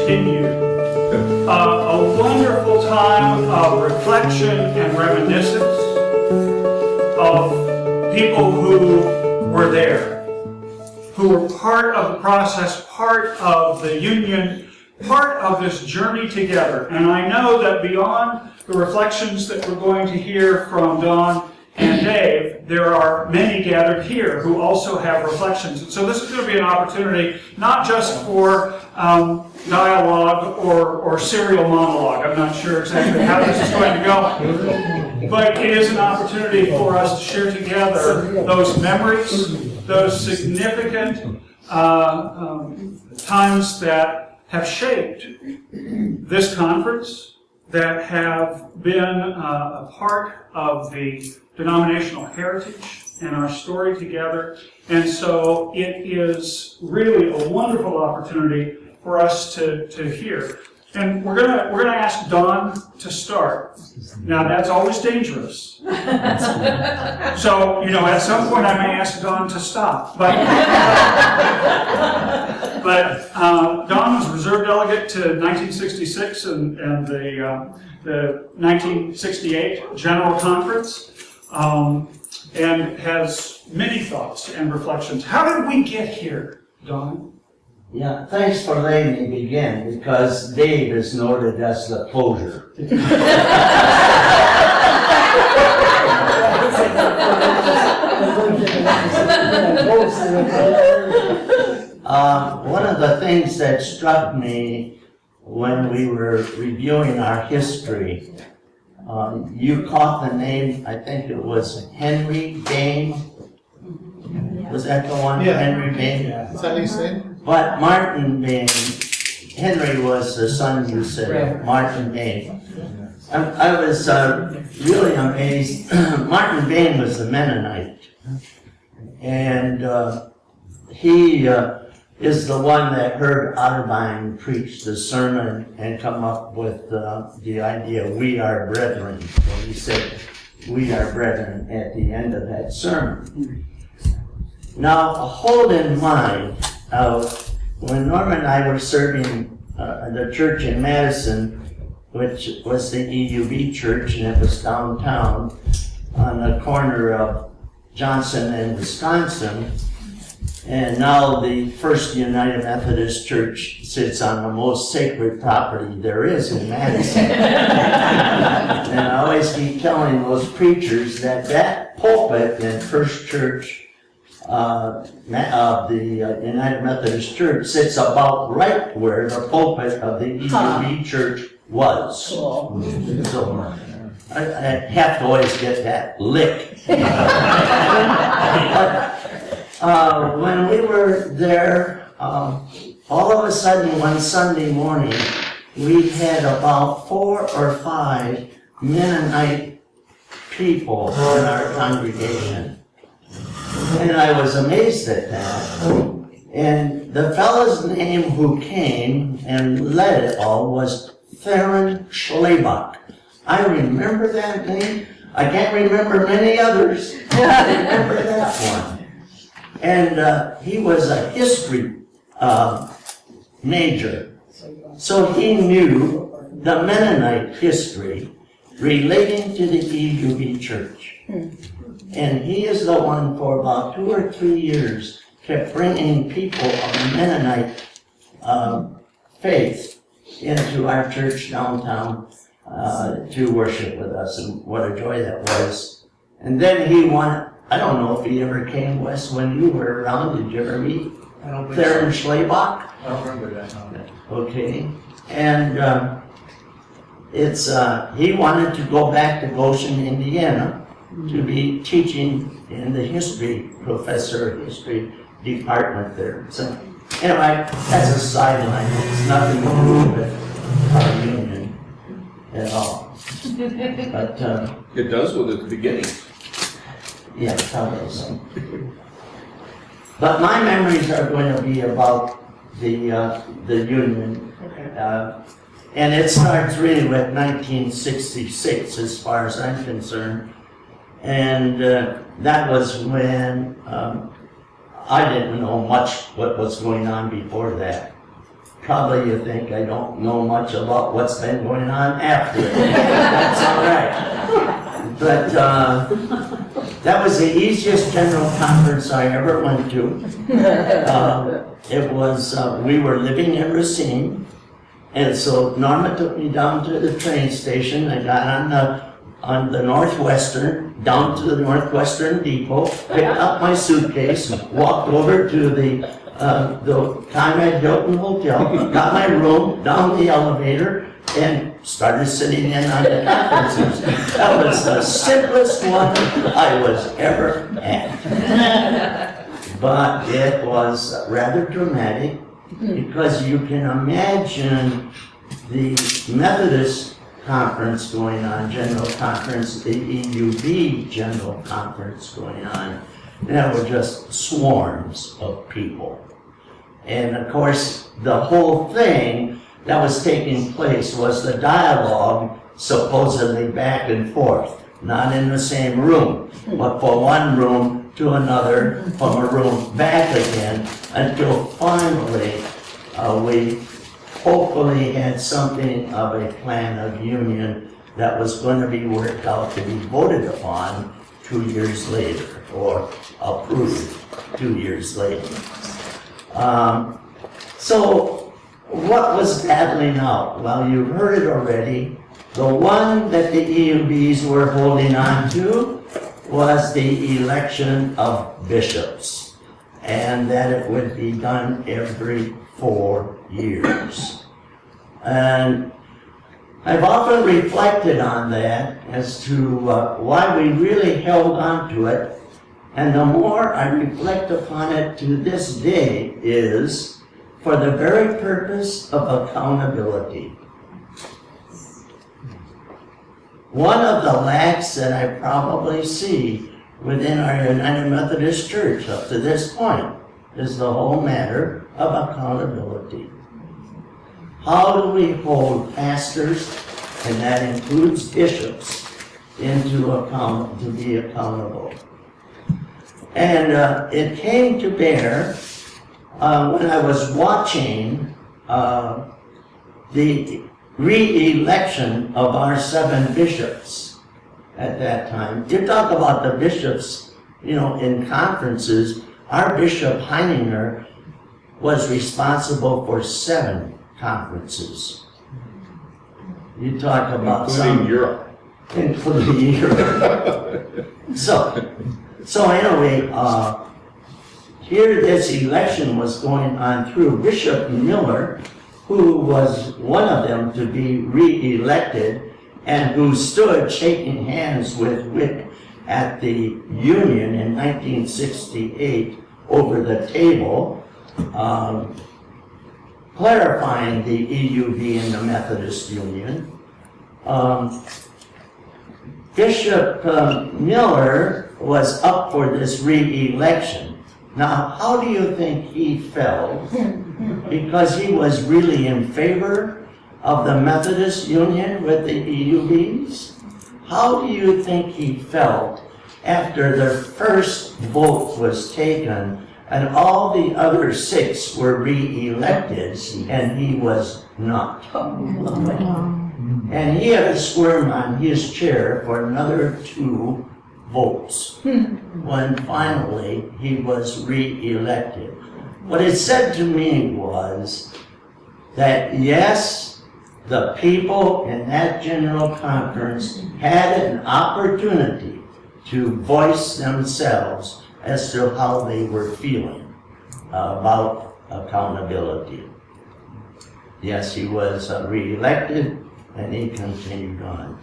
continue a wonderful time of reflection and reminiscence of people who were there, who were part of the process, part of the union, part of this journey together. And I know that beyond the reflections that we're going to hear from Don and Dave, there are many gathered here who also have reflections. And so this is going to be an opportunity not just for dialogue or serial monologue. I'm not sure exactly how this is going to go. But it is an opportunity for us to share together those memories, those significant times that have shaped this conference, that have been a part of the denominational heritage and our story together. And so it is really a wonderful opportunity for us to hear. And we're gonna ask Don to start. Now that's always dangerous. So, at some point I may ask Don to stop. But Don was reserve delegate to 1966 and the 1968 General Conference, and has many thoughts and reflections. How did we get here, Don? Yeah, thanks for letting me begin, because Dave is noted as the closer. One of the things that struck me when we were reviewing our history, you caught the name, I think it was Henry Bain. Was that the one? Yeah. Henry Bain? Is that his name? But Martin Bain, Henry was the son, you said, Martin Bain. I was really amazed. Martin Bain was a Mennonite. And he is the one that heard Otterbein preach the sermon and come up with the idea, we are brethren. So he said, we are brethren at the end of that sermon. Now, hold in mind, when Norma and I were serving the church in Madison, which was the EUB church, and it was downtown on the corner of Johnson and Wisconsin, and now the First United Methodist Church sits on the most sacred property there is in Madison. And I always keep telling those preachers that pulpit in First Church of the United Methodist Church sits about right where the pulpit of the EUB church was. Cool. So I have to always get that lick. But when we were there, all of a sudden one Sunday morning, we had about 4 or 5 Mennonite people in our congregation. And I was amazed at that. And the fellow's name who came and led it all was Theron Schlebach. I remember that name. I can't remember many others. I remember that one. And he was a history major. So he knew the Mennonite history relating to the EUB church. And he is the one for about 2 or 3 years kept bringing people of Mennonite faith into our church downtown to worship with us, and what a joy that was. And then he wanted, I don't know if he ever came west when you were around. Did you ever meet Theron Schlebach? I don't remember that. No. Okay. And he wanted to go back to Goshen, Indiana, to be teaching in the history history department there. So anyway, that's a sideline. It's nothing to do with our union at all. But It does with its beginning. yeah, probably so. But my memories are going to be about the union. And it starts really with 1966 as far as I'm concerned. And that was when I didn't know much what was going on before that probably you think I don't know much about what's been going on after it. That's all right. But that was the easiest general conference I ever went to. It was, we were living in Racine, and so Norma took me down to the train station. I got on the Northwestern, down to the Northwestern Depot, picked up my suitcase, walked over to the Conrad Hilton Hotel, got my room, down the elevator, and started sitting in on the conferences. That was the simplest one I was ever at. But it was rather dramatic, because you can imagine the Methodist conference going on, general conference, the EUB general conference going on. There were just swarms of people. And of course, the whole thing that was taking place was the dialogue supposedly back and forth, not in the same room, but from one room to another, from a room back again, until finally we hopefully had something of a plan of union that was going to be worked out to be voted upon 2 years later, or approved 2 years later. So what was battling out? Well, you've heard it already. The one that the EUBs were holding on to was the election of bishops, and that it would be done every 4 years. And I've often reflected on that as to why we really held on to it, and the more I reflect upon it to this day is for the very purpose of accountability. One of the lacks that I probably see within our United Methodist Church up to this point is the whole matter of accountability. How do we hold pastors, and that includes bishops, into account, to be accountable? And it came to bear when I was watching the re-election of our 7 bishops at that time. You talk about the bishops, in conferences. Our Bishop Heininger was responsible for 7 conferences. You talk about Including Europe. Including Europe. So anyway, here this election was going on through. Bishop Miller, who was one of them to be re-elected, and who stood shaking hands with Wick at the Union in 1968 over the table, clarifying the EUB and the Methodist Union. Bishop Miller was up for this re-election. Now, how do you think he felt? Because he was really in favor of the Methodist Union with the EUBs? How do you think he felt after the first vote was taken and all the other 6 were re-elected and he was not? And he had to squirm on his chair for another 2 votes when finally he was re-elected. What it said to me was that yes, the people in that general conference had an opportunity to voice themselves as to how they were feeling about accountability. Yes, he was re-elected, and he continued on.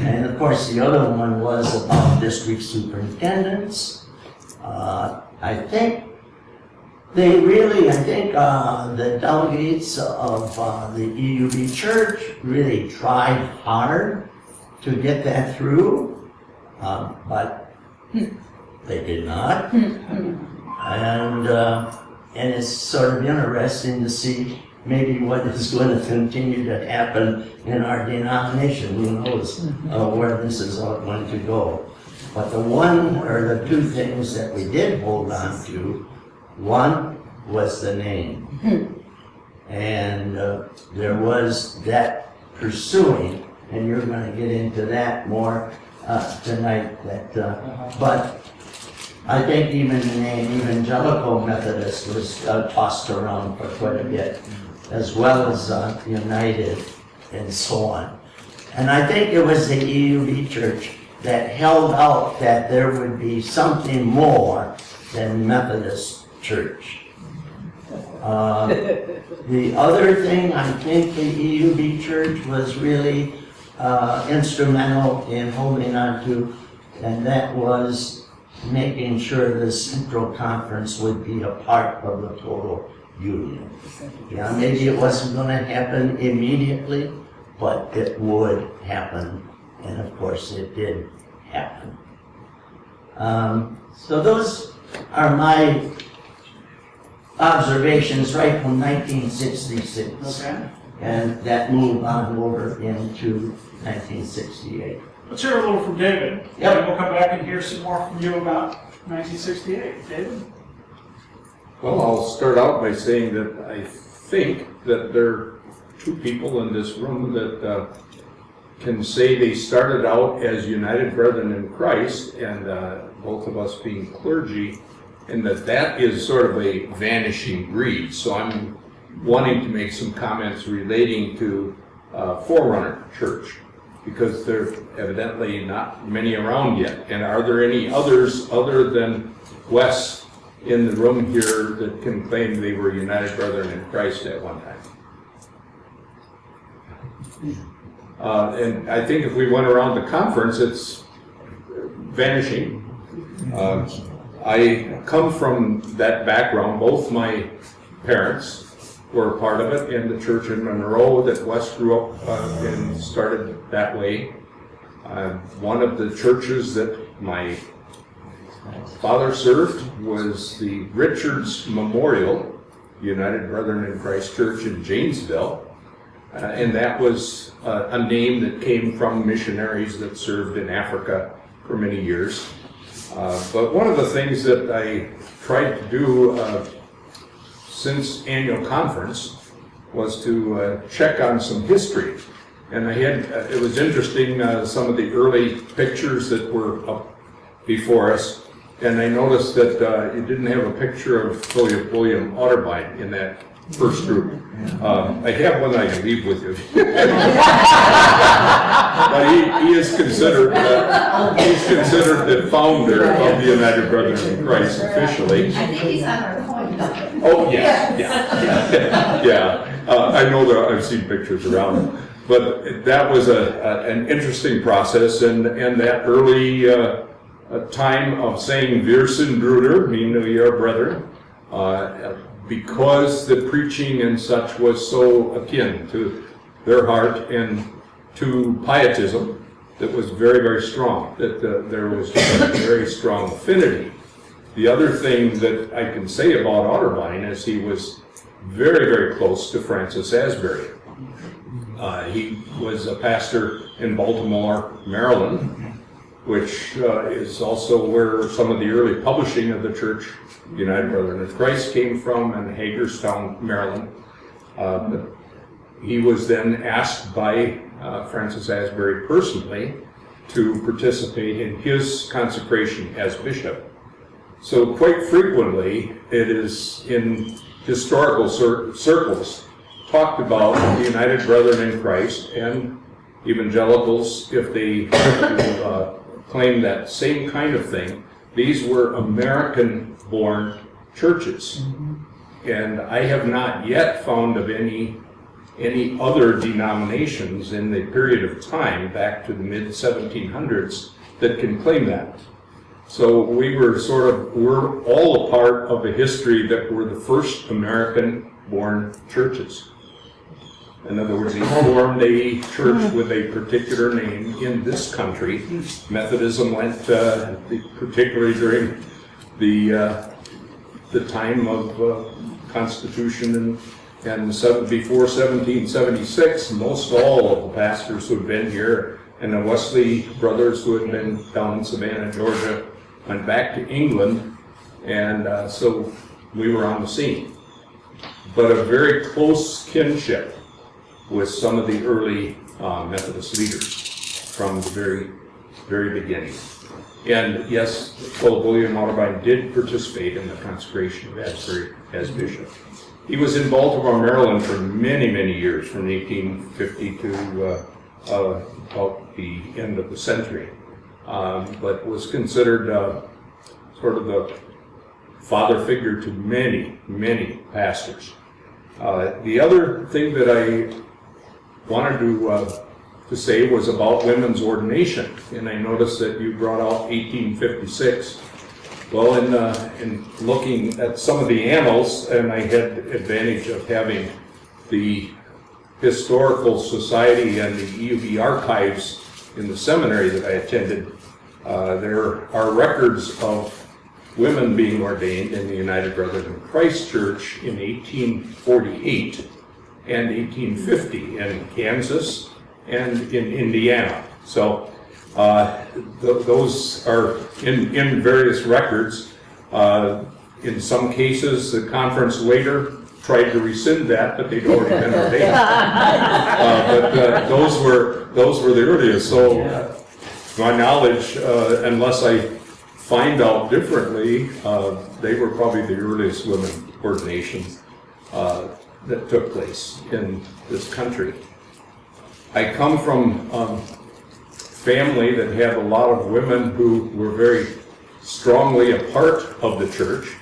And of course, the other one was about district superintendents. I think the delegates of the EUB Church really tried hard to get that through, but they did not. And it's sort of interesting to see maybe what is going to continue to happen in our denomination. Who knows where this is all going to go. But the one or the 2 things that we did hold on to, one was the name. And there was that pursuing, and you're going to get into that more tonight. But I think even the name Evangelical Methodist was tossed around for quite a bit, as well as United and so on. And I think it was the EUB Church that held out that there would be something more than Methodist Church. The other thing I think the EUB Church was really instrumental in holding on to, and that was making sure the Central Conference would be a part of the total union. Yeah, maybe it wasn't going to happen immediately, but it would happen, and of course it did happen. So those are my observations right from 1966. Okay. And that moved on over into 1968. Let's hear a little from David. Yep. And we'll come back and hear some more from you about 1968. David? Well, I'll start out by saying that I think that there are two people in this room that can say they started out as United Brethren in Christ, and both of us being clergy, and that is sort of a vanishing breed. So I'm wanting to make some comments relating to Forerunner Church, because there are evidently not many around yet. And are there any others other than Wes in the room here that can claim they were United Brethren in Christ at one time? And I think if we went around the conference, it's vanishing. I come from that background. Both my parents were a part of it in the church in Monroe that Wes grew up and started that way. One of the churches that my father served was the Richards Memorial United Brethren in Christ Church in Janesville. And that was a name that came from missionaries that served in Africa for many years. But one of the things that I tried to do since annual conference was to check on some history. And I had, it was interesting, some of the early pictures that were up before us. And I noticed that you didn't have a picture of William Otterbein in that first group. I have one I can leave with you. But he is considered the founder of the United Brethren in Christ officially. I think he's on our coin. Oh, yes, yeah. I know that I've seen pictures around. But that was an interesting process, and that early time of saying Wir sind Brüder, meaning we are brethren, because the preaching and such was so akin to their heart and to pietism that was very, very strong, that there was a very strong affinity. The other thing that I can say about Otterbein is he was very, very close to Francis Asbury. He was a pastor in Baltimore, Maryland, which is also where some of the early publishing of the church, United Brethren of Christ, came from, in Hagerstown, Maryland. But he was then asked by Francis Asbury personally to participate in his consecration as bishop. So quite frequently, it is in historical circles talked about the United Brethren in Christ and evangelicals, if they claim that same kind of thing. These were American-born churches. And I have not yet found of any other denominations in the period of time back to the mid-1700s that can claim that. So we're all a part of a history that were the first American-born churches. In other words, they formed a church with a particular name in this country. Methodism went, particularly during the time of Constitution and before 1776, most all of the pastors who had been here and the Wesley brothers who had been down in Savannah, Georgia, went back to England, and so we were on the scene. but a very close kinship with some of the early Methodist leaders from the very, very beginning. And yes, Philip William Otterbein did participate in the consecration of Asbury as bishop. He was in Baltimore, Maryland for many, many years, from 1850 to about the end of the century, but was considered sort of the father figure to many, many pastors. The other thing that I wanted to say was about women's ordination, and I noticed that you brought out 1856. Well, in looking at some of the annals, and I had the advantage of having the Historical Society and the EUB archives in the seminary that I attended, there are records of women being ordained in the United Brethren in Christ Church in 1848 and 1850 in Kansas and in Indiana. So those are in various records. In some cases, the conference later tried to rescind that, but they'd already been ordained. But those were the earliest. So my knowledge, unless I find out differently, they were probably the earliest women ordinations that took place in this country. I come from a family that had a lot of women who were very strongly a part of the church.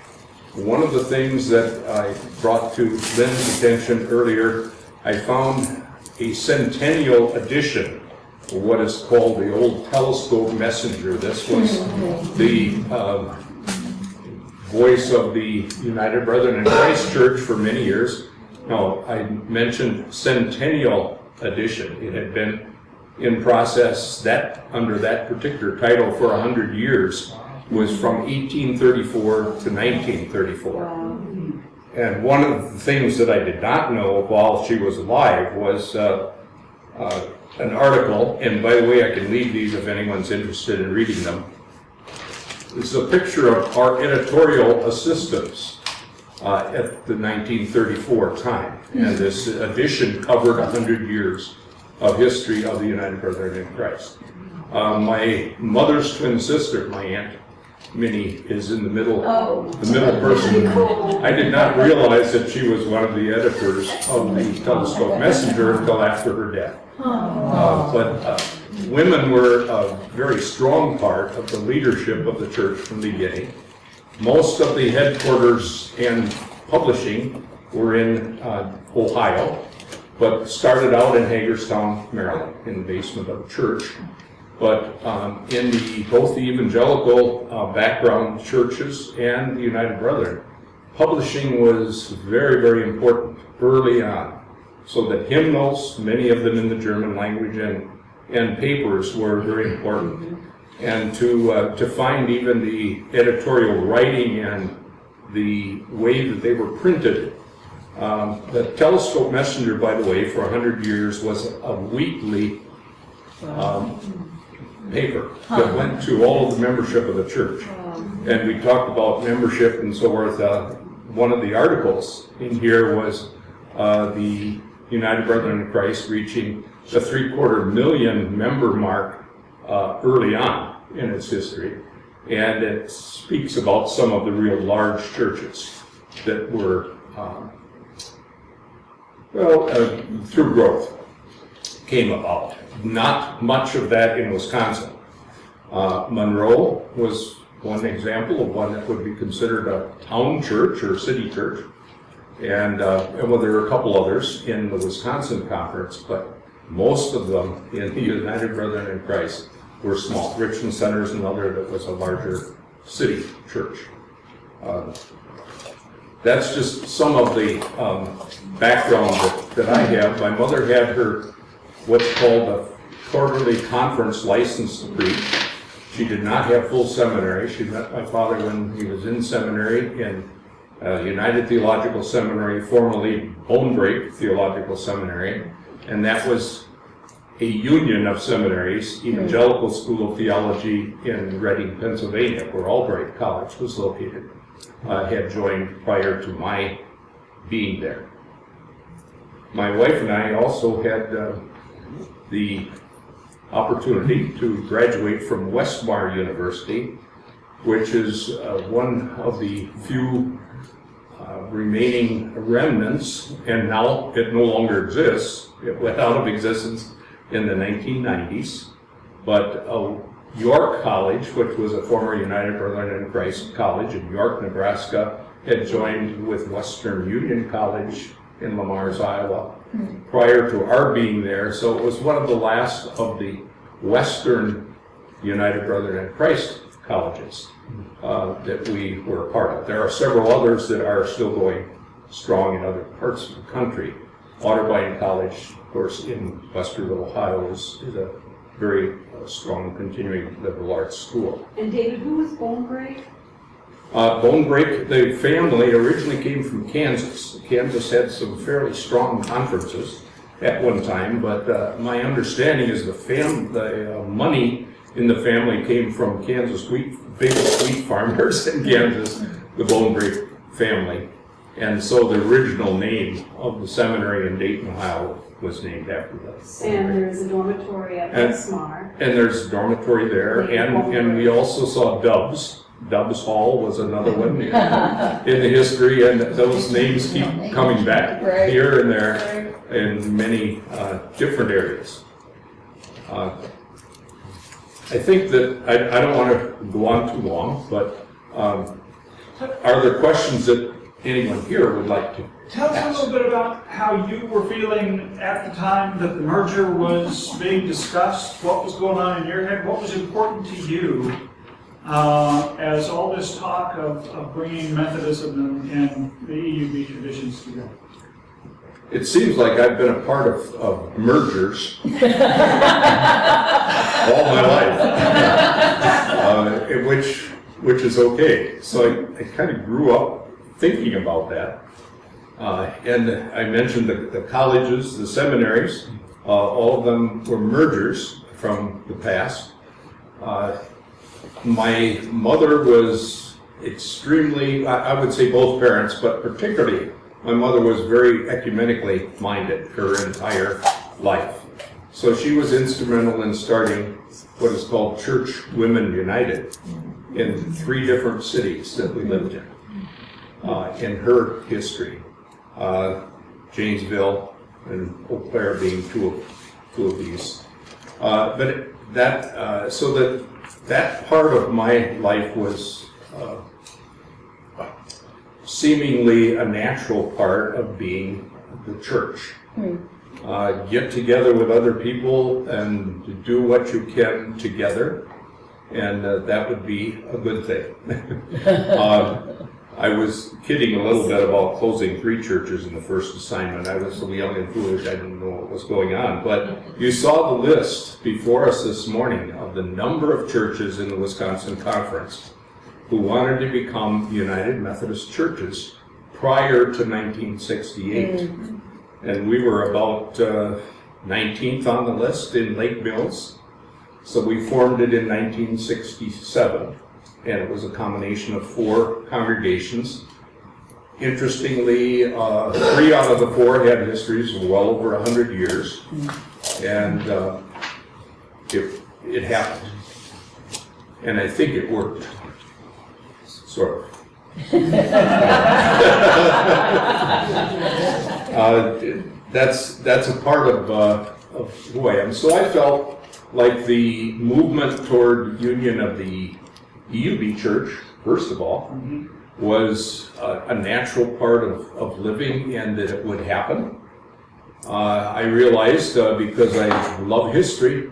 One of the things that I brought to Lynn's attention earlier, I found a centennial edition of what is called the Old Telescope Messenger. This was the voice of the United Brethren in Christ Church for many years. No, I mentioned centennial edition. It had been in process that under that particular title for 100 years. Was from 1834 to 1934. And one of the things that I did not know while she was alive was an article, and by the way, I can leave these if anyone's interested in reading them. This is a picture of our editorial assistants at the 1934 time. And this edition covered 100 years of history of the United Brethren in Christ. My mother's twin sister, my aunt, Minnie, is in the middle person. I did not realize that she was one of the editors of the Telescope Messenger until after her death. But women were a very strong part of the leadership of the church from the beginning. Most of the headquarters and publishing were in Ohio, but started out in Hagerstown, Maryland, in the basement of a church. But in both the evangelical background churches and the United Brethren, publishing was very, very important early on. So that hymnals, many of them in the German language, and papers were very important. And to find even the editorial writing and the way that they were printed. The Telescope Messenger, by the way, for 100 years was a weekly paper that went to all of the membership of the church. And we talked about membership and so forth. One of the articles in here was the United Brethren in Christ reaching the 750,000 member mark early on in its history. And it speaks about some of the real large churches that were, through growth came about. Not much of that in Wisconsin. Monroe was one example of one that would be considered a town church or city church. And well, there were a couple others in the Wisconsin conference, but most of them in the United Brethren in Christ were small. Richmond Center is another that was a larger city church. That's just some of the background that I have. My mother had her what's called a quarterly conference license to preach. She did not have full seminary. She met my father when he was in seminary in United Theological Seminary, formerly Bone Break Theological Seminary, and that was a union of seminaries, Evangelical School of Theology in Reading, Pennsylvania, where Albright College was located, had joined prior to my being there. My wife and I also had the opportunity to graduate from Westmar University, which is one of the few remaining remnants, and now it no longer exists. It went out of existence in the 1990s. But York College, which was a former United Brethren in Christ college in York, Nebraska, had joined with Western Union College in Le Mars, Iowa, prior to our being there. So it was one of the last of the Western United Brethren in Christ colleges that we were a part of. There are several others that are still going strong in other parts of the country. Otterbein College, of course, in Westerville, Ohio, is a very strong continuing liberal arts school. And David, who was Bone Break? Bone Break, the family originally came from Kansas. Kansas had some fairly strong conferences at one time, but my understanding is the money in the family came from Kansas big wheat farmers in Kansas, the Bone Break family. And so the original name of the seminary in Dayton, Ohio was named after that. And there's a dormitory at Westmar. And there's a dormitory there, and we also saw Dubs. Dubs Hall was another one in the history, and those names keep coming back here and there in many different areas. I think that, I don't want to go on too long, but are there questions that anyone here would like to Tell us a little bit about how you were feeling at the time that the merger was being discussed. What was going on in your head? What was important to you as all this talk of bringing Methodism and the EUB traditions together? It seems like I've been a part of mergers all my life, which is okay. So I kind of grew up thinking about that. And I mentioned the colleges, the seminaries, all of them were mergers from the past. My mother was extremely, I would say both parents, but particularly my mother was very ecumenically minded her entire life. So she was instrumental in starting what is called Church Women United in 3 different cities that we lived in her history. Janesville and Eau Claire being two of these. But that part of my life was seemingly a natural part of being the church. Get together with other people and do what you can together, and that would be a good thing. I was kidding a little bit about closing 3 churches in the first assignment. I was so young and foolish, I didn't know what was going on. But you saw the list before us this morning of the number of churches in the Wisconsin Conference who wanted to become United Methodist churches prior to 1968. And we were about 19th on the list in Lake Mills. So we formed it in 1967. And it was a combination of 4 congregations. Interestingly, 3 out of the 4 had histories of well over 100 years, and it happened. And I think it worked, sort of. That's a part of who I am. So I felt like the movement toward union of the EUB Church, first of all, was a natural part of living, and that it would happen. I realized, because I love history,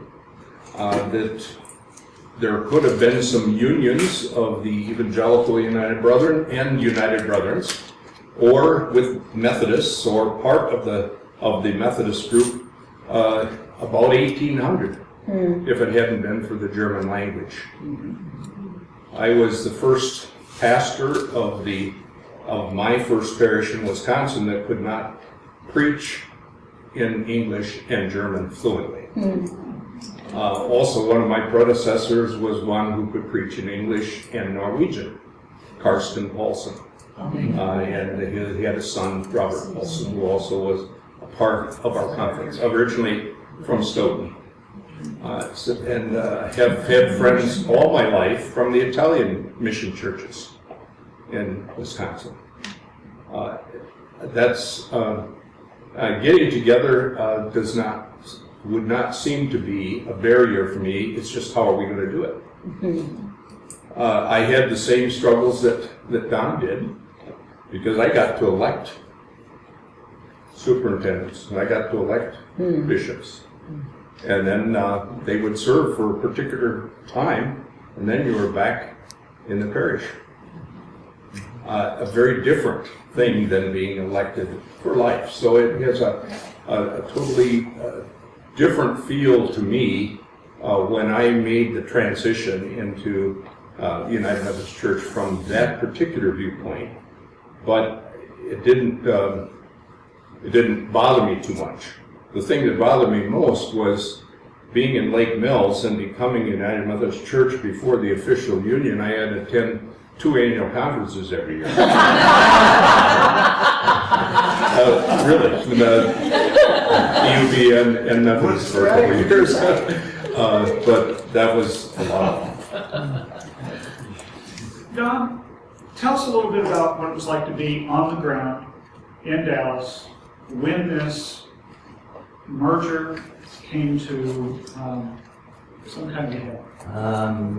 that there could have been some unions of the Evangelical United Brethren and United Brethrens, or with Methodists, or part of the Methodist group, about 1800, if it hadn't been for the German language. I was the first pastor of my first parish in Wisconsin that could not preach in English and German fluently. Also, one of my predecessors was one who could preach in English and Norwegian, Karsten Paulsen. And he had a son, Robert Olson, who also was a part of our conference, originally from Stoughton. And have had friends all my life from the Italian mission churches in Wisconsin. Getting together would not seem to be a barrier for me. It's just how are we going to do it? I had the same struggles that Don did, because I got to elect superintendents and I got to elect bishops. And then they would serve for a particular time, and then you were back in the parish. A very different thing than being elected for life. So it has a totally different feel to me when I made the transition into United Methodist Church from that particular viewpoint. But it didn't bother me too much. The thing that bothered me most was being in Lake Mills and becoming United Methodist Church before the official union. I had to attend 2 annual conferences every year. Really, the EUB and Methodist for a couple of years. But that was a lot. Don, tell us a little bit about what it was like to be on the ground in Dallas when this merger came to some kind of head.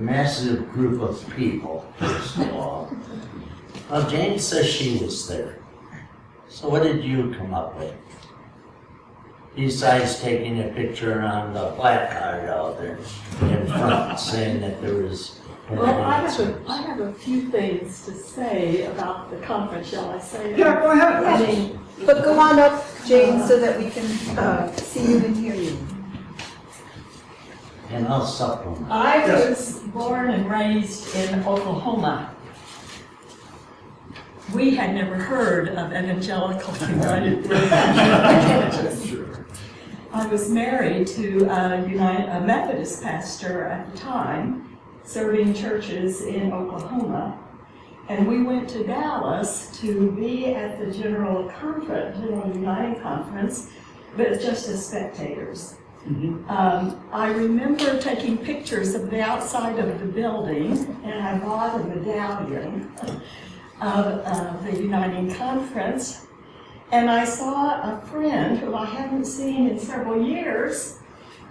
Massive group of people, first of all. Well, Jane says she was there. So what did you come up with? Besides taking a picture on the placard out there in front saying that there was... Well, I have a few things to say about the conference, shall I say? Yeah, go ahead. I mean, But go on up, Jane, so that we can see you and hear you. And I'll supplement. I was born and raised in Oklahoma. We had never heard of Evangelical United Churches. I was married to a Methodist pastor at the time, serving churches in Oklahoma. And we went to Dallas to be at the General Uniting Conference, but just as spectators. I remember taking pictures of the outside of the building, and I bought a medallion of the Uniting Conference. And I saw a friend who I hadn't seen in several years,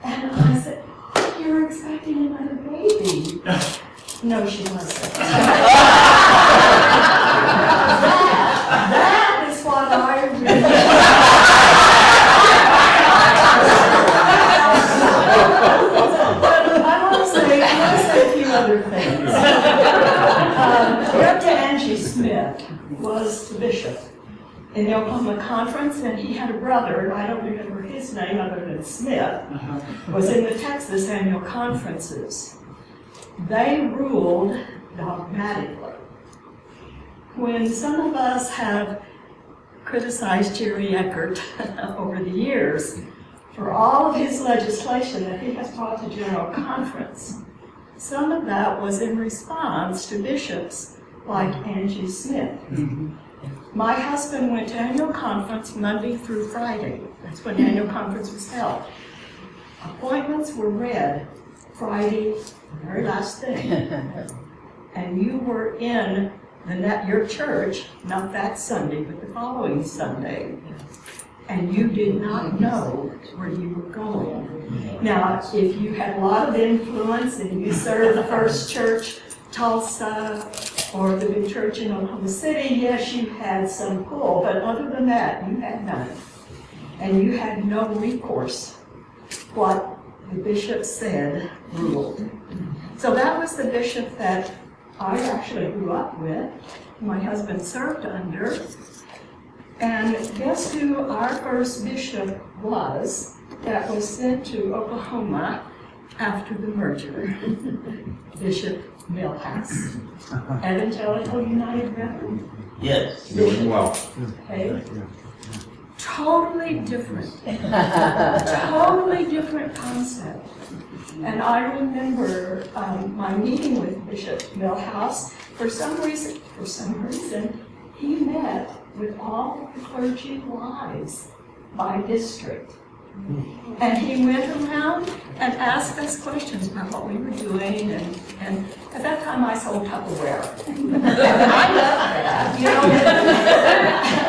and I said, "You're expecting another baby." No, she wasn't. That is what I really... I want to say a few other things. Dr. Angie Smith was the bishop in the Oklahoma Conference, and he had a brother, and I don't remember his name other than Smith, was in the Texas annual conferences. They ruled dogmatically. When some of us have criticized Jerry Eckert over the years for all of his legislation that he has brought to General Conference, some of that was in response to bishops like Angie Smith. My husband went to annual conference Monday through Friday. That's when the annual conference was held. Appointments were read Friday, the very last thing. And you were in your church, not that Sunday, but the following Sunday. And you did not know where you were going. Now, if you had a lot of influence and you served the First Church, Tulsa, or the big church in Oklahoma City, yes, you had some pull, but other than that, you had none. And you had no recourse. What the bishop said ruled. So that was the bishop that I actually grew up with, my husband served under. And guess who our first bishop was that was sent to Oklahoma after the merger? Bishop Milhouse. Evangelical United Brethren? Yes. Doing well. Okay. Totally different. Totally different concept. And I remember my meeting with Bishop Milhouse. For some reason, he met with all the clergy wives by district. And he went around and asked us questions about what we were doing, and at that time I sold Tupperware. I love that, you know.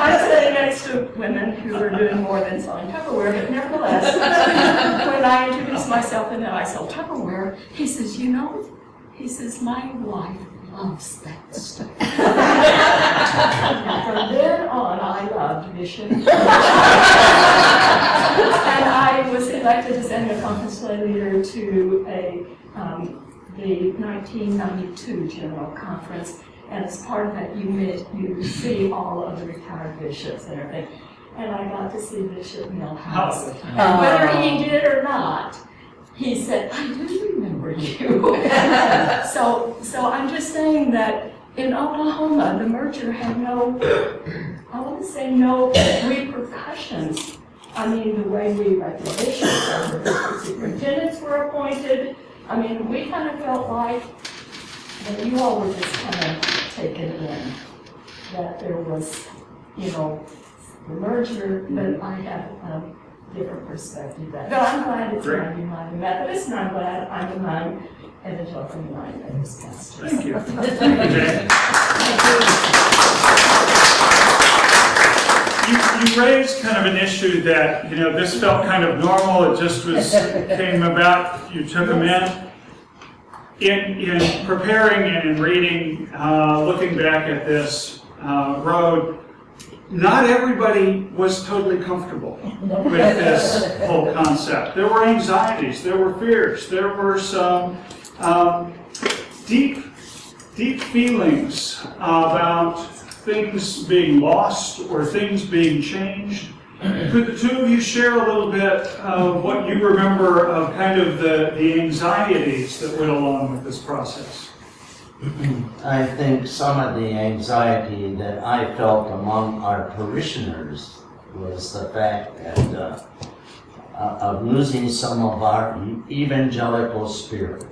I'm sitting next to women who are doing more than selling Tupperware, but nevertheless, when I introduced myself and then I sold Tupperware, he says, you know, he says, my wife loves that stuff. From then on, I loved Bishop. And I was elected as annual conference lay leader to the 1992 General Conference. And as part of that, you see all of the retired bishops and everything. And I got to see Bishop Milhouse. And whether he did or not, he said, I do remember you. So I'm just saying that in Oklahoma, the merger had no, I want to say no repercussions. I mean, the way we elected bishops, the superintendents were appointed. I mean, we kind of felt like that you all were just kind of taken in, that there was, you know, the merger, but I have a different perspective. But I'm glad it's not United Methodist, and I'm glad I'm among Evangelical United Methodist pastors. Thank you. Thank you, Jane. You raised kind of an issue that, you know, this felt kind of normal, it just came about, you took them in. In preparing and in reading, looking back at this road, not everybody was totally comfortable with this whole concept. There were anxieties, there were fears, there were some deep feelings about things being lost or things being changed. Could the two of you share a little bit of what you remember of kind of the anxieties that went along with this process? I think some of the anxiety that I felt among our parishioners was the fact that of losing some of our evangelical spirit.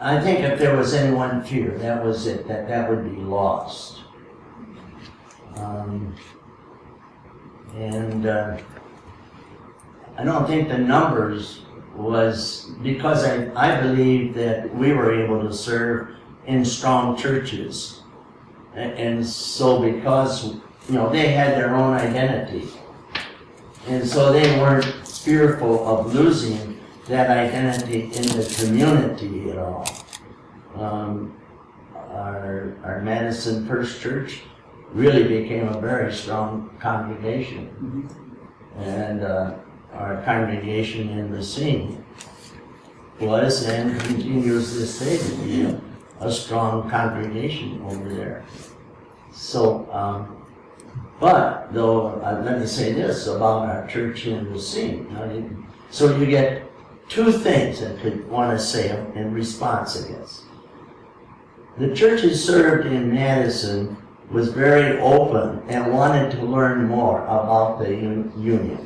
I think if there was any one fear, that was it, that would be lost. I don't think the numbers was, because I believe that we were able to serve in strong churches. And so because, you know, they had their own identity. And so they weren't fearful of losing that identity in the community at all. Our Madison First Church really became a very strong congregation. And our congregation in Racine was and continues this day to be a strong congregation over there. So, but though, let me say this about our church in Racine. So you get two things I could want to say in response, I guess. The churches served in Madison was very open and wanted to learn more about the union.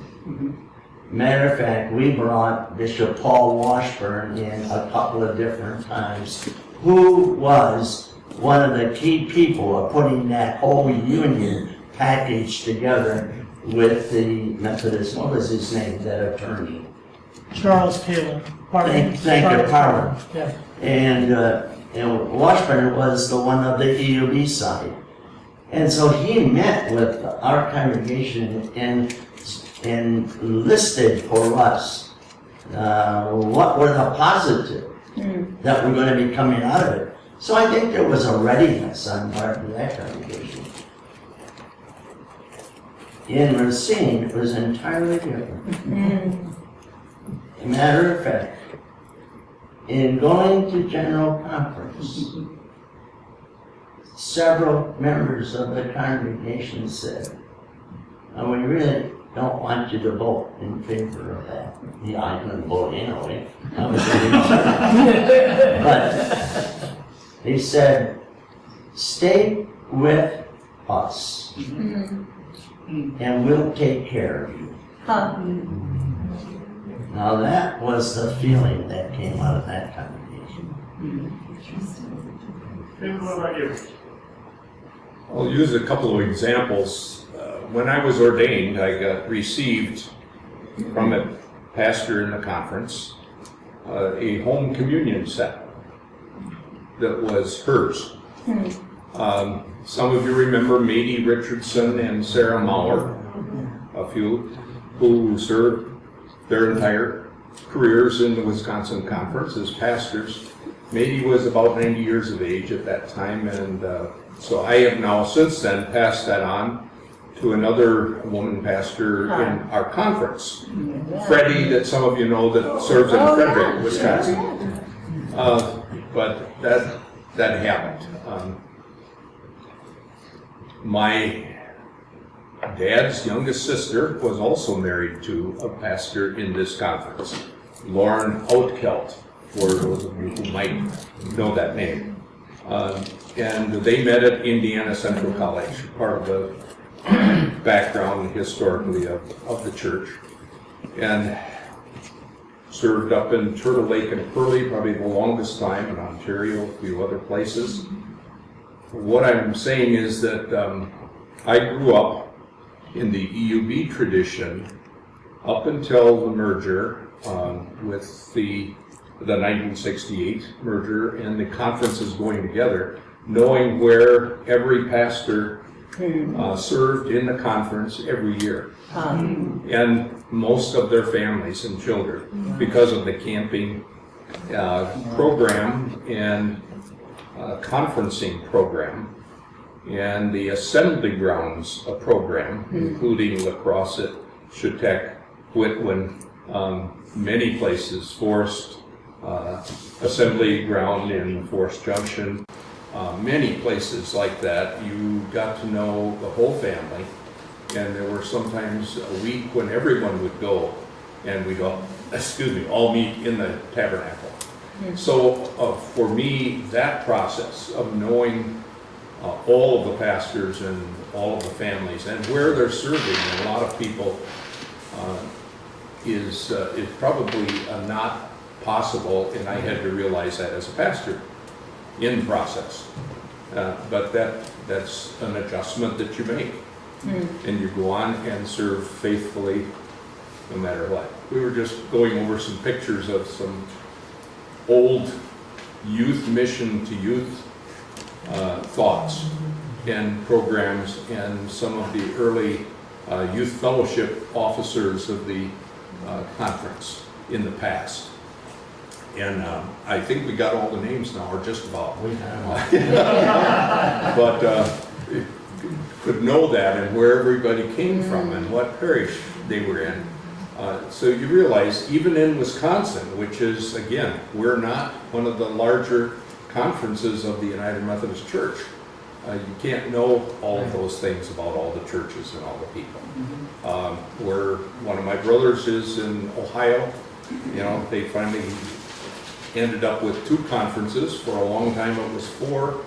Matter of fact, we brought Bishop Paul Washburn in a couple of different times, who was one of the key people of putting that whole union package together with the Methodist, what was his name, that attorney? Charles Taylor. Thank you, Parlin. Yeah. And Washburn was the one of the EUB side. And so he met with our congregation and listed for us what were the positives that were going to be coming out of it. So I think there was a readiness on part of that congregation. In Racine, it was entirely different. As a matter of fact, in going to General Conference, several members of the congregation said, "Oh, we really don't want you to vote in favor of that." Yeah, I couldn't vote anyway. But they said, "Stay with us, and we'll take care of you." Now that was the feeling that came out of that congregation. David, what about you? I'll use a couple of examples. When I was ordained, I got received from a pastor in the conference a home communion set that was hers. Some of you remember Mady Richardson and Sarah Mauer, a few who served their entire careers in the Wisconsin Conference as pastors. Mady was about 90 years of age at that time, and so I have now since then passed that on to another woman pastor in our conference, Freddie, that some of you know that serves in Frederick, Wisconsin. But that happened. My dad's youngest sister was also married to a pastor in this conference, Lauren Outkelt, for those of you who might know that name. And they met at Indiana Central College, part of the background historically of the church, and served up in Turtle Lake and Pearly, probably the longest time, in Ontario, a few other places. What I'm saying is that I grew up in the EUB tradition up until the merger with the 1968 merger and the conferences going together, knowing where every pastor served in the conference every year, and most of their families and children, because of the camping program and conferencing program and the assembly grounds program, including La Crosse, Chetek, Whitwin, many places, Forest Assembly Ground in Forest Junction, many places like that. You got to know the whole family, and there were sometimes a week when everyone would go, and we'd all meet in the tabernacle. So for me, that process of knowing all of the pastors and all of the families and where they're serving, and a lot of people, is probably not possible, and I had to realize that as a pastor in process. But that's an adjustment that you make, and you go on and serve faithfully no matter what. We were just going over some pictures of some old youth mission to youth thoughts and programs, and some of the early youth fellowship officers of the conference in the past. And I think we got all the names now, or just about. But could know that and where everybody came from and what parish they were in. So you realize, even in Wisconsin, which is, again, we're not one of the larger conferences of the United Methodist Church. You can't know all of those things about all the churches and all the people. Where one of my brothers is in Ohio, you know, they finally ended up with 2 conferences. For a long time it was 4,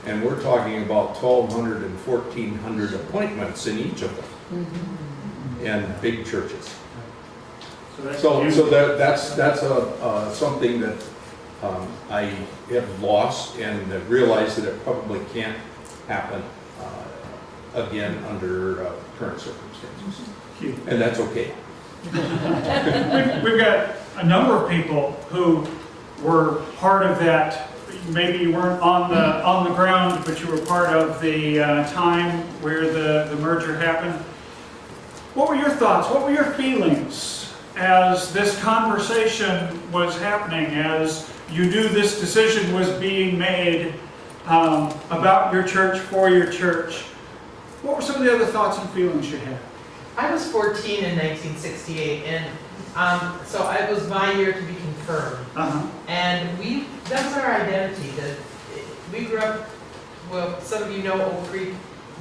and we're talking about 1,200 and 1,400 appointments in each of them, and big churches. So that's something that I have lost, and realized that it probably can't happen again under current circumstances, and that's okay. We've got a number of people who were part of that. Maybe you weren't on the ground, but you were part of the time where the merger happened. What were your thoughts? What were your feelings as this conversation was happening, as you knew this decision was being made about your church, for your church? What were some of the other thoughts and feelings you had? I was 14 in 1968, and so it was my year to be confirmed. And that was our identity. We grew up, well, some of you know Oak Creek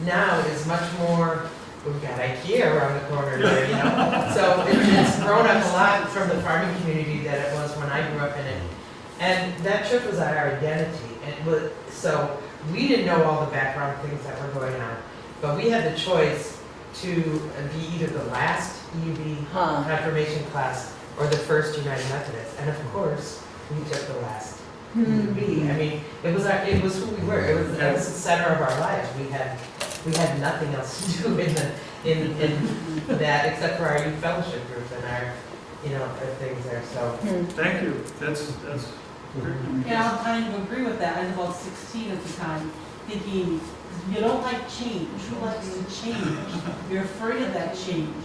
now is much more, we've got IKEA around the corner there, you know. So it's grown up a lot from the farming community that it was when I grew up in it. And that church was our identity. And so we didn't know all the background things that were going on, but we had the choice to be either the last EUB confirmation class or the first United Methodist. And of course, we took the last. be. I mean, it was who we were. It was the center of our lives. We had nothing else to do in that except for our youth fellowship group and our, our things there. So Thank you. That's great. Yeah, I'll kind of agree with that. I was about 16 at the time, thinking, you don't like change. Who likes to change? You're afraid of that change.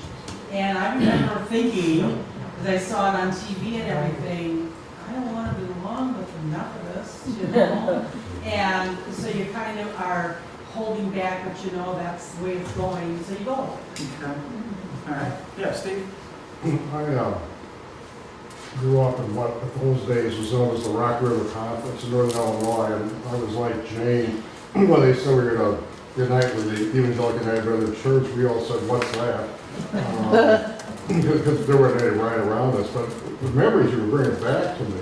And I remember thinking, as I saw it on TV and everything, I don't want to belong with the Methodists, And so you kind of are holding back, but that's the way it's going, so you go. Okay. All right. Yeah, Steve? I grew up in what those days was known as the Rock River Conference in Northern Illinois, and I was like Jane, when they said we were going to unite with the Evangelical United Brotherhood Church, we all said, what's that? Because there weren't any right around us, but the memories you were bringing back to me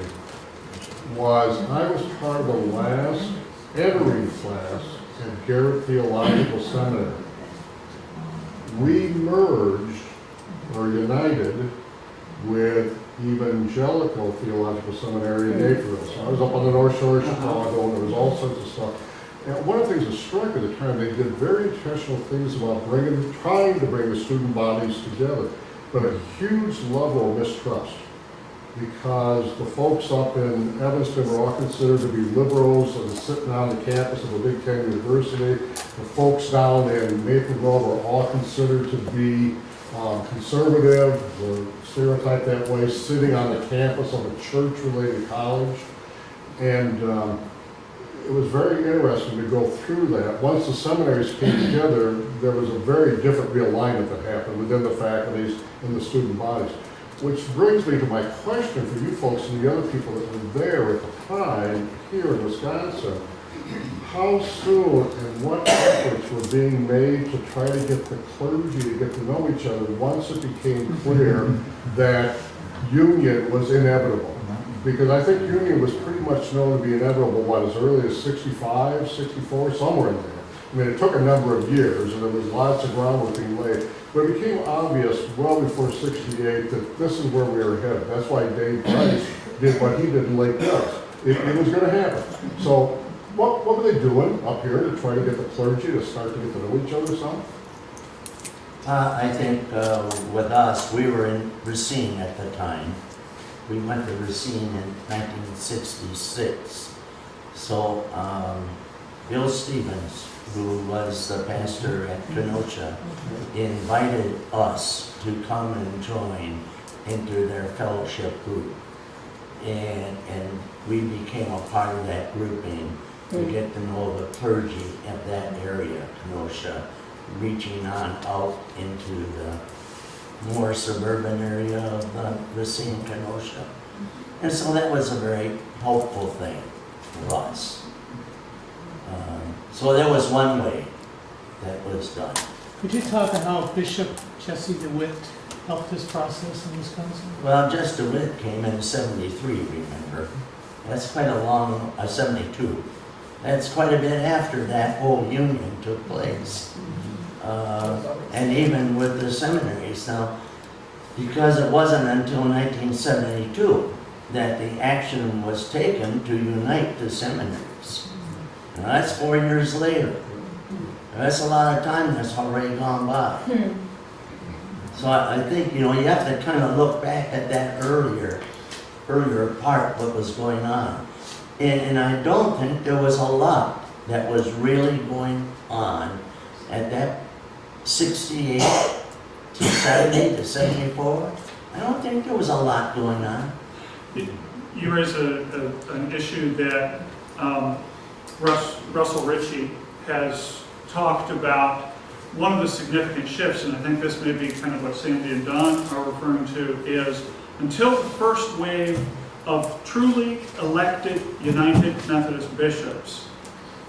was I was part of the last entering class at Garrett Theological Seminary. We merged or united with Evangelical Theological Seminary in Naperville. So I was up on the North Shore of Chicago, and there was all sorts of stuff. And one of the things that struck at the time, they did very intentional things about trying to bring the student bodies together, but a huge level of mistrust, because the folks up in Evanston were all considered to be liberals and sitting on the campus of a Big Ten university. The folks down in Maple Grove were all considered to be conservative, or stereotyped that way, sitting on the campus of a church-related college. And it was very interesting to go through that. Once the seminaries came together, there was a very different realignment that happened within the faculties and the student bodies. Which brings me to my question for you folks and the other people that were there at the time here in Wisconsin. How soon and what efforts were being made to try to get the clergy to get to know each other once it became clear that union was inevitable? Because I think union was pretty much known to be inevitable, as early as 65, 64, somewhere in there. I mean, it took a number of years, and there was lots of groundwork being laid. But it became obvious well before 68 that this is where we were headed. That's why Dave Brice did what he did in Lake Mills. It was going to happen. So what were they doing up here to try to get the clergy to start to get to know each other some? I think with us, we were in Racine at the time. We went to Racine in 1966. So Bill Stevens, who was the pastor at Kenosha, invited us to come and join into their fellowship group. And we became a part of that grouping to get to know the clergy of that area, Kenosha, reaching on out into the more suburban area of the Racine, Kenosha. And so that was a very helpful thing for us. So there was one way that was done. Could you talk about how Bishop Jesse DeWitt helped this process in Wisconsin? Well, just DeWitt came in 73, remember? That's quite a long, 72. That's quite a bit after that whole union took place. And even with the seminaries. Now, because it wasn't until 1972 that the action was taken to unite the seminaries. Now, that's 4 years later. That's a lot of time that's already gone by. So I think, you have to kind of look back at that earlier part, what was going on. And I don't think there was a lot that was really going on at that 68 to 70 to 74. I don't think there was a lot going on. You raise an issue that Russell Ritchie has talked about. One of the significant shifts, and I think this may be kind of what Sandy and Don are referring to, is until the first wave of truly elected United Methodist bishops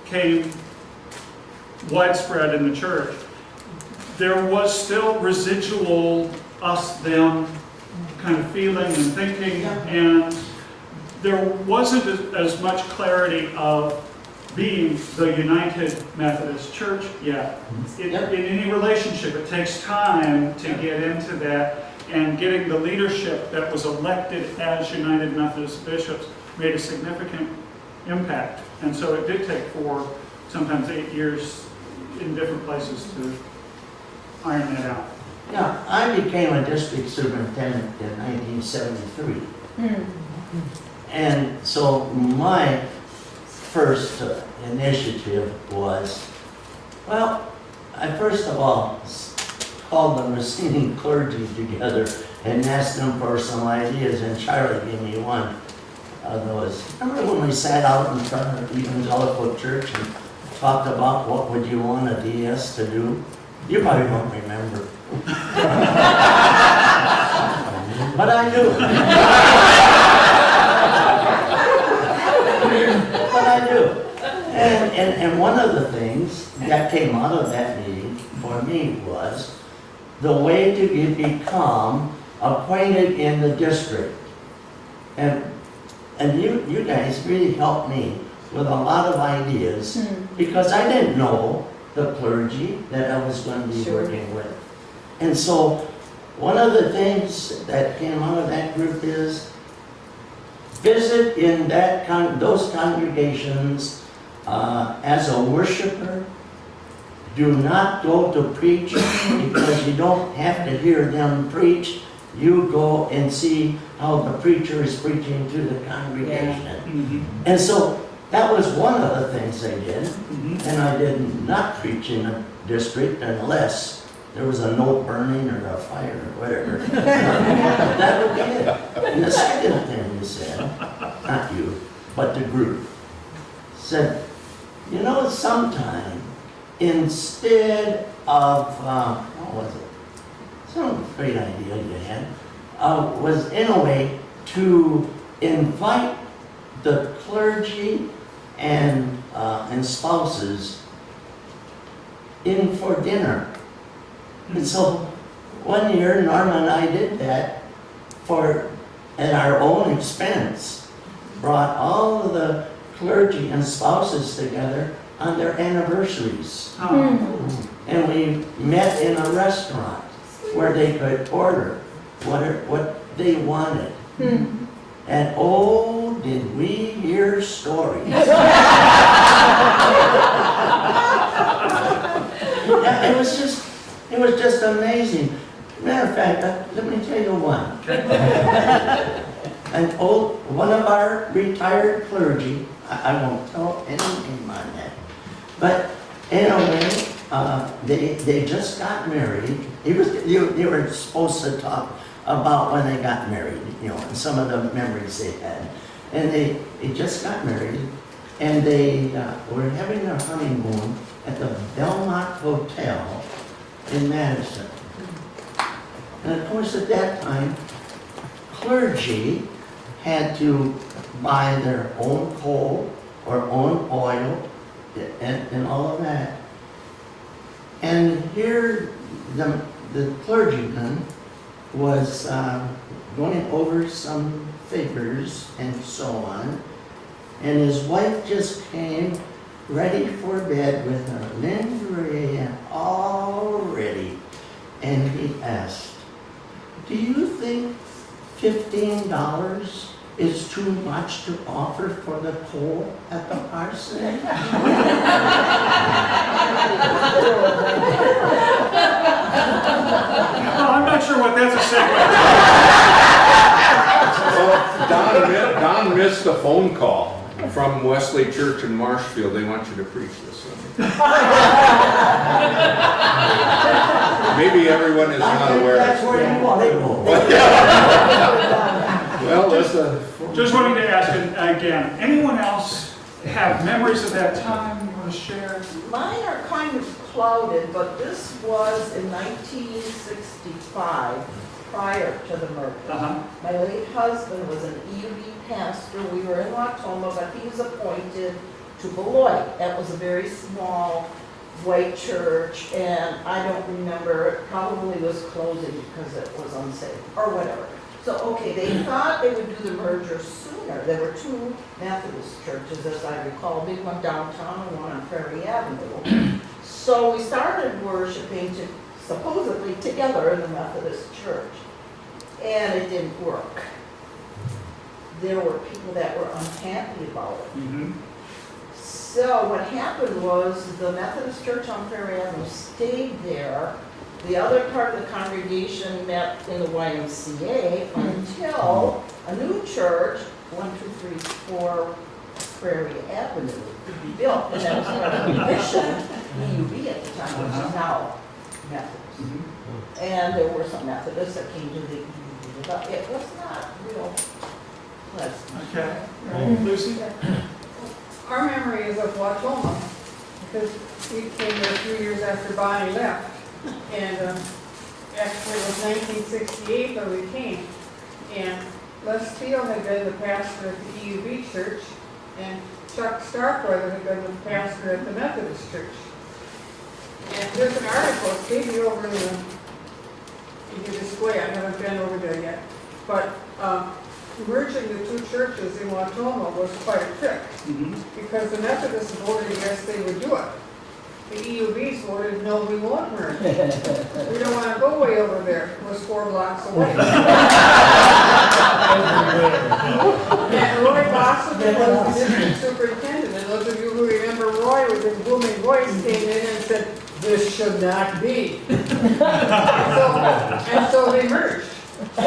came widespread in the church, there was still residual us-them kind of feeling and thinking, and there wasn't as much clarity of being the United Methodist Church yet. In any relationship, it takes time to get into that, and getting the leadership that was elected as United Methodist bishops made a significant impact. And so it did take 4, sometimes 8 years in different places to iron that out. Yeah, I became a district superintendent in 1973. And so my first initiative was, well, I first of all called the receiving clergy together and asked them for some ideas, and Charlie gave me one of those. Remember when we sat out in front of the evangelical church and talked about what would you want a DS to do? You probably don't remember. But I do. But I do. And one of the things that came out of that meeting for me was the way to become acquainted in the district. And you guys really helped me with a lot of ideas because I didn't know the clergy that I was going to be working with. And so one of the things that came out of that group is visit in those congregations as a worshiper. Do not go to preach because you don't have to hear them preach. You go and see how the preacher is preaching to the congregation. And so that was one of the things I did. And I did not preach in a district unless there was a note burning or a fire or whatever. That would be it. And the second thing you said, not you, but the group, said, you know, sometime instead of, what was it? Some great idea you had, was in a way to invite the clergy and spouses in for dinner. And so one year, Norma and I did that at our own expense, brought all of the clergy and spouses together on their anniversaries. And we met in a restaurant where they could order what they wanted. And oh, did we hear stories. Yeah, it was just amazing. Matter of fact, let me tell you one. One of our retired clergy, I won't tell any name on that, but anyway, they just got married. You were supposed to talk about when they got married, you know, and some of the memories they had. And they just got married, and they were having their honeymoon at the Belmont Hotel in Madison. And of course, at that time, clergy had to buy their own coal or own oil and all of that. And here the clergyman was going over some figures and so on, and his wife just came ready for bed with her lingerie and all ready, and he asked, do you think $15 is too much to offer for the coal at the parsonage? Well, I'm not sure what that's a segue. Well, Don missed a phone call from Wesley Church in Marshfield. They want you to preach this Sunday. Maybe everyone is not aware. That's where you want to go. Well, Just wanted to ask again, anyone else have memories of that time you want to share? Mine are kind of clouded, but this was in 1965, prior to the murder. My late husband was an EUD pastor. We were in Watoma, but he was appointed to Beloit. That was a very small white church, and I don't remember, it probably was closing because it was unsafe, or whatever. So, okay, they thought they would do the merger sooner. There were 2 Methodist churches, as I recall, big one downtown and one on Prairie Avenue. So we started worshiping supposedly together in the Methodist church, and it didn't work. there were people that were unhappy about it. Mhm. So what happened was the Methodist Church on Prairie Avenue stayed there. The other part of the congregation met in the YMCA until a new church, 1, 2, 3, 4 Prairie Avenue, could be built. And that was part of the mission, EUB at the time, which is now Methodist. And there were some Methodists that came to the EUB, but it was not real pleasant. Okay. Lucy? Our memory is of Watoma, because we came there 3 years after Bonnie left. And actually it was 1968 when we came. And Les Steele had been the pastor at the EUB church, and Chuck Starkweather had been the pastor at the Methodist church. And there's an article, it's maybe over in the display, I haven't been over there yet, but merging the two churches in Watoma was quite a trick, because the Methodists voted yes, they would do it. The EUBs voted no, we won't merge. We don't want to go way over there. It was 4 blocks away. And Roy Bosselman was the district superintendent, and those of you who remember Roy with his booming voice came in and said, "This should not be." And so they merged. And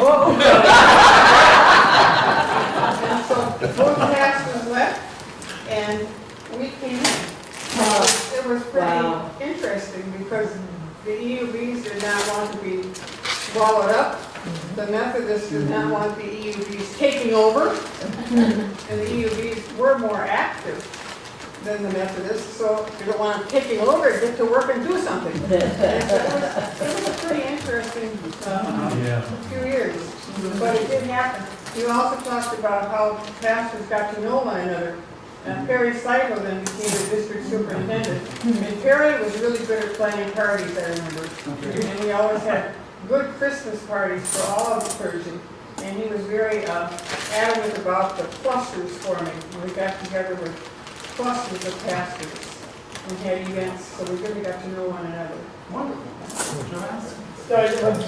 so both pastors left, and we came in. It was pretty interesting because the EUBs did not want to be swallowed up. The Methodists did not want the EUBs taking over. And the EUBs were more active than the Methodists, so they don't want them taking over, get to work and do something. And so it was a pretty interesting few years, but it did happen. You also talked about how pastors got to know one another. Perry Seifel then became the district superintendent. And Perry was really good at planning parties, I remember. And we always had good Christmas parties for all of the clergy. And he was very adamant about the clusters forming. We got together with clusters of pastors and had events, so we really got to know one another. Wonderful. So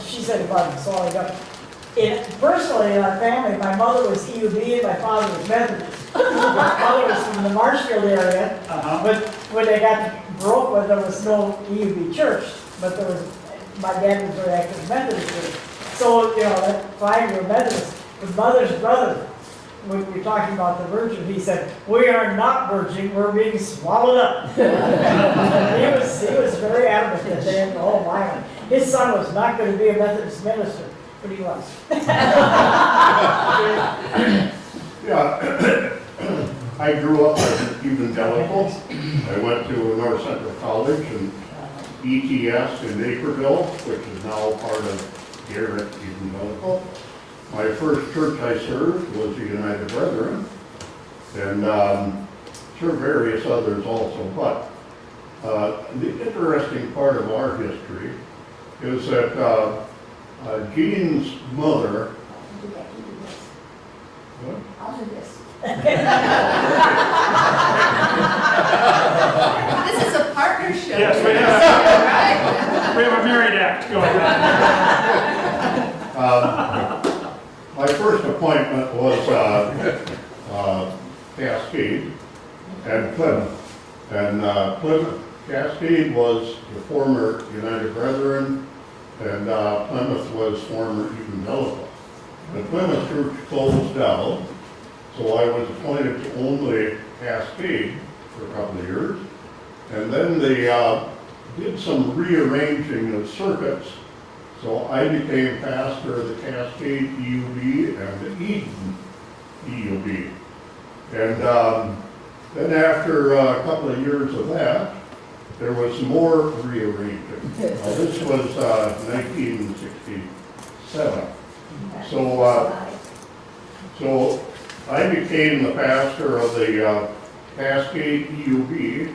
she said about it, so I got personally in our family, my mother was EUB and my father was Methodist. My mother was from the Marshfield area, but when they got broke with, there was no EUB church, but there was, my dad was very active Methodist church. So, you know, that 5-year Methodist, the mother's brother, when we were talking about the virgin, he said, "We are not virgin, we're being swallowed up." he was very adamant that they had the whole Bible. His son was not going to be a Methodist minister, but he was. Yeah, I grew up as evangelical. I went to North Central College and ETS in Naperville, which is now part of Garrett Evangelical. My first church I served was the United Brethren, and served various others also. But the interesting part of our history is that Jean's mother. What? I'll do this. This is a partnership. Yes, we have. We have a married act going on. My first appointment was Cascade and Plymouth. And Plymouth, Cascade was the former United Brethren, and Plymouth was former Evangelical. The Plymouth church closed down, so I was appointed to only Cascade for a couple of years. And then they did some rearranging of circuits, so I became pastor of the Cascade EUB and the Eden EUB. And then after a couple of years of that, there was more rearranging. This was 1967. So I became the pastor of the Cascade EUB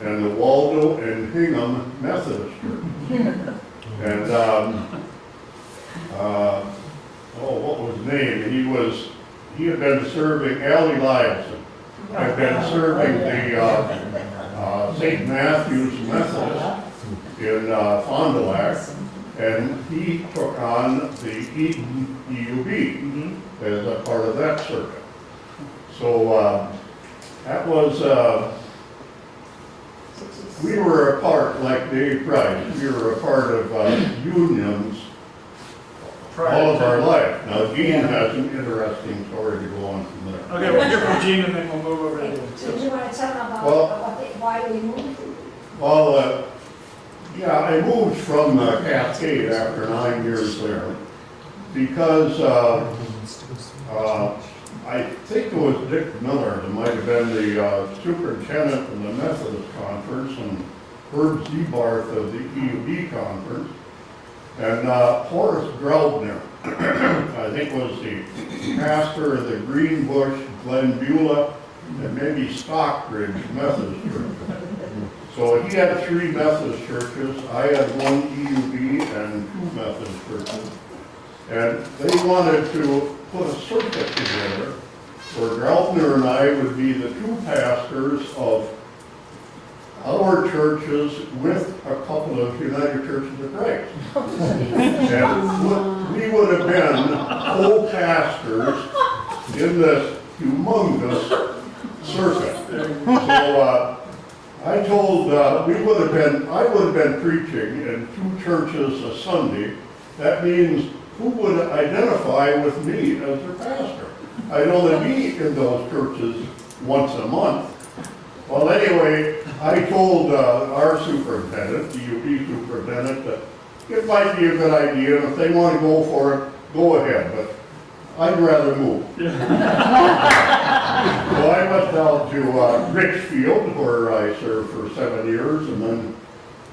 and the Waldo and Hingham Methodist Church. And what was his name? He had been serving, Al Eliason had been serving the St. Matthew's Methodist in Fond du Lac, and he took on the Eden EUB as a part of that circuit. So, that was, we were a part, like Dave Brice, we were a part of unions all of our life. Now, Gene has an interesting story to go on from there. Okay, we'll hear from Gene and then we'll move over to you. Did you want to tell them about Well- why we moved? Well, yeah, I moved from Cascade after 9 years there because I think it was Dick Miller, that might have been the superintendent of the Methodist Conference, and Herb Zebarth of the EUD Conference, and Horace Graubner, I think was the pastor of the Greenbush, Glen Beulah, and maybe Stockbridge Methodist Church. So he had 3 Methodist churches, I had 1 EUB and 2 Methodist churches. And they wanted to put a circuit together where Graubner and I would be the 2 pastors of our churches with a couple of United Churches of Christ. And we would have been co-pastors in this humongous circuit. So I told, I would have been preaching in 2 churches a Sunday. That means who would identify with me as their pastor? I'd only meet in those churches once a month. Well, anyway, I told our superintendent, the UP superintendent, that it might be a good idea, and if they want to go for it, go ahead, but I'd rather move. So I went down to Richfield, where I served for 7 years, and then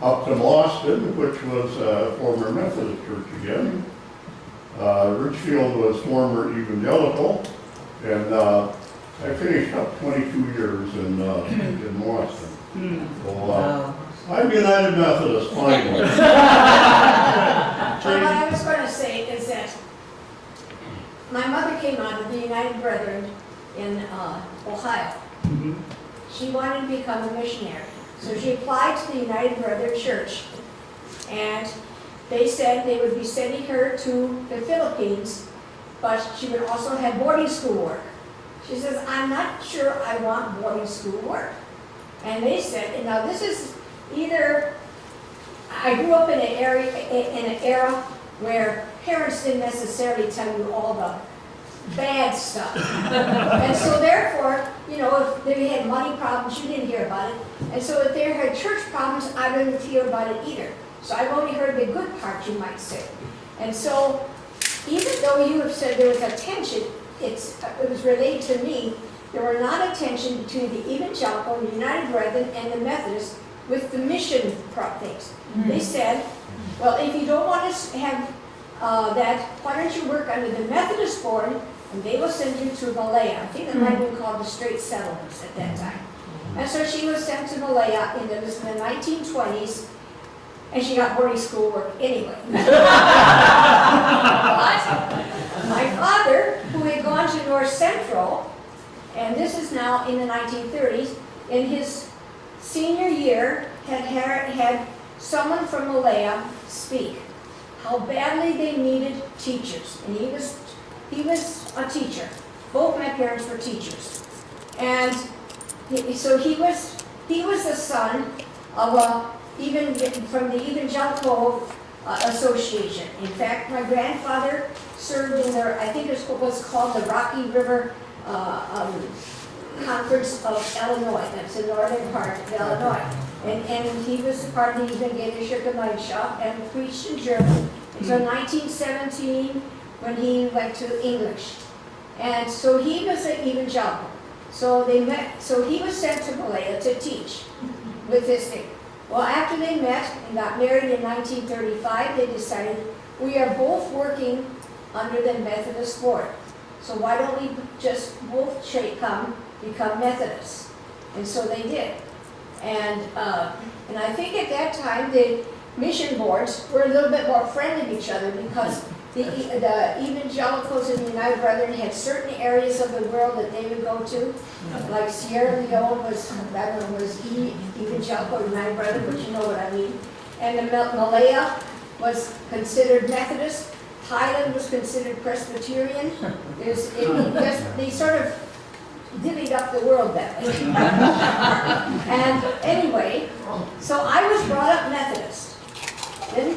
up to Boston, which was a former Methodist church again. Richfield was former evangelical, and I finished up 22 years in Boston. So I'm United Methodist, finally. What I was going to say is that my mother came out of the United Brethren in Ohio. She wanted to become a missionary. So she applied to the United Brethren Church, and they said they would be sending her to the Philippines, but she would also have boarding school work. She says, I'm not sure I want boarding school work. And they said, and now this is either, I grew up in an era where parents didn't necessarily tell you all the bad stuff. And so therefore, you know, if they had money problems, you didn't hear about it. And so if they had church problems, I didn't hear about it either. So I've only heard the good part, you might say. And so even though you have said there was a tension, it was related to me, there were not a tension between the evangelical, the United Brethren, and the Methodists with the mission things. They said, well, if you don't want to have that, why don't you work under the Methodist board, and they will send you to Malaya. I think it might have been called the Strait Settlements at that time. And so she was sent to Malaya in the 1920s, and she got boarding school work anyway. But my father, who had gone to North Central, and this is now in the 1930s, in his senior year, had someone from Malaya speak how badly they needed teachers. And he was a teacher. Both my parents were teachers. And so he was the son of from the Evangelical Association. In fact, my grandfather served in their, I think it was called the Rocky River Conference of Illinois. That's the northern part of Illinois. And he was part of the Evangelische Gemeinschaft and preached in German until 1917 when he went to English. And so he was an evangelical. So he was sent to Malaya to teach with this thing. Well, after they met and got married in 1935, they decided, we are both working under the Methodist board. So why don't we just both become Methodists? And so they did. And I think at that time, the mission boards were a little bit more friendly to each other because the evangelicals in the United Brethren had certain areas of the world that they would go to. Like Sierra Leone was evangelical United Brethren, but you know what I mean. And the Malaya was considered Methodist. Thailand was considered Presbyterian. They sort of divvied up the world that way. And anyway, so I was brought up Methodist. Then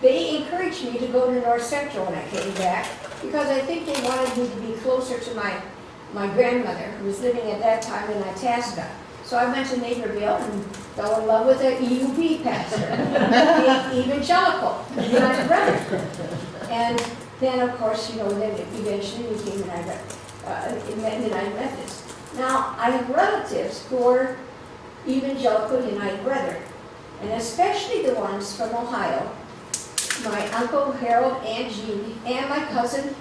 they encouraged me to go to North Central when I came back because I think they wanted me to be closer to my grandmother who was living at that time in Itasca. So I went to Naperville and fell in love with an EUB pastor, evangelical, United Brethren. And then, of course, then eventually became United Methodist. Now, I have relatives who are evangelical United Brethren, and especially the ones from Ohio. My Uncle Harold, Aunt Jeannie, and my cousin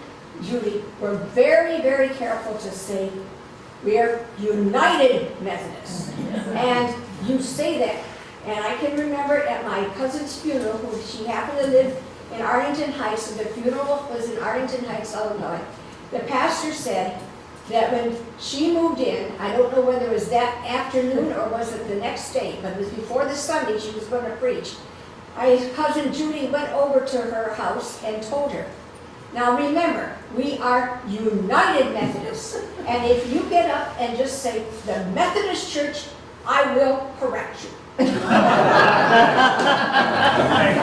Judy were very, very careful to say, we are United Methodists. And you say that. And I can remember at my cousin's funeral, who she happened to live in Arlington Heights, and the funeral was in Arlington Heights, Illinois. The pastor said that when she moved in, I don't know whether it was that afternoon or was it the next day, but it was before the Sunday she was going to preach. My cousin Judy went over to her house and told her, now remember, we are United Methodists, and if you get up and just say, the Methodist Church, I will correct you. Thank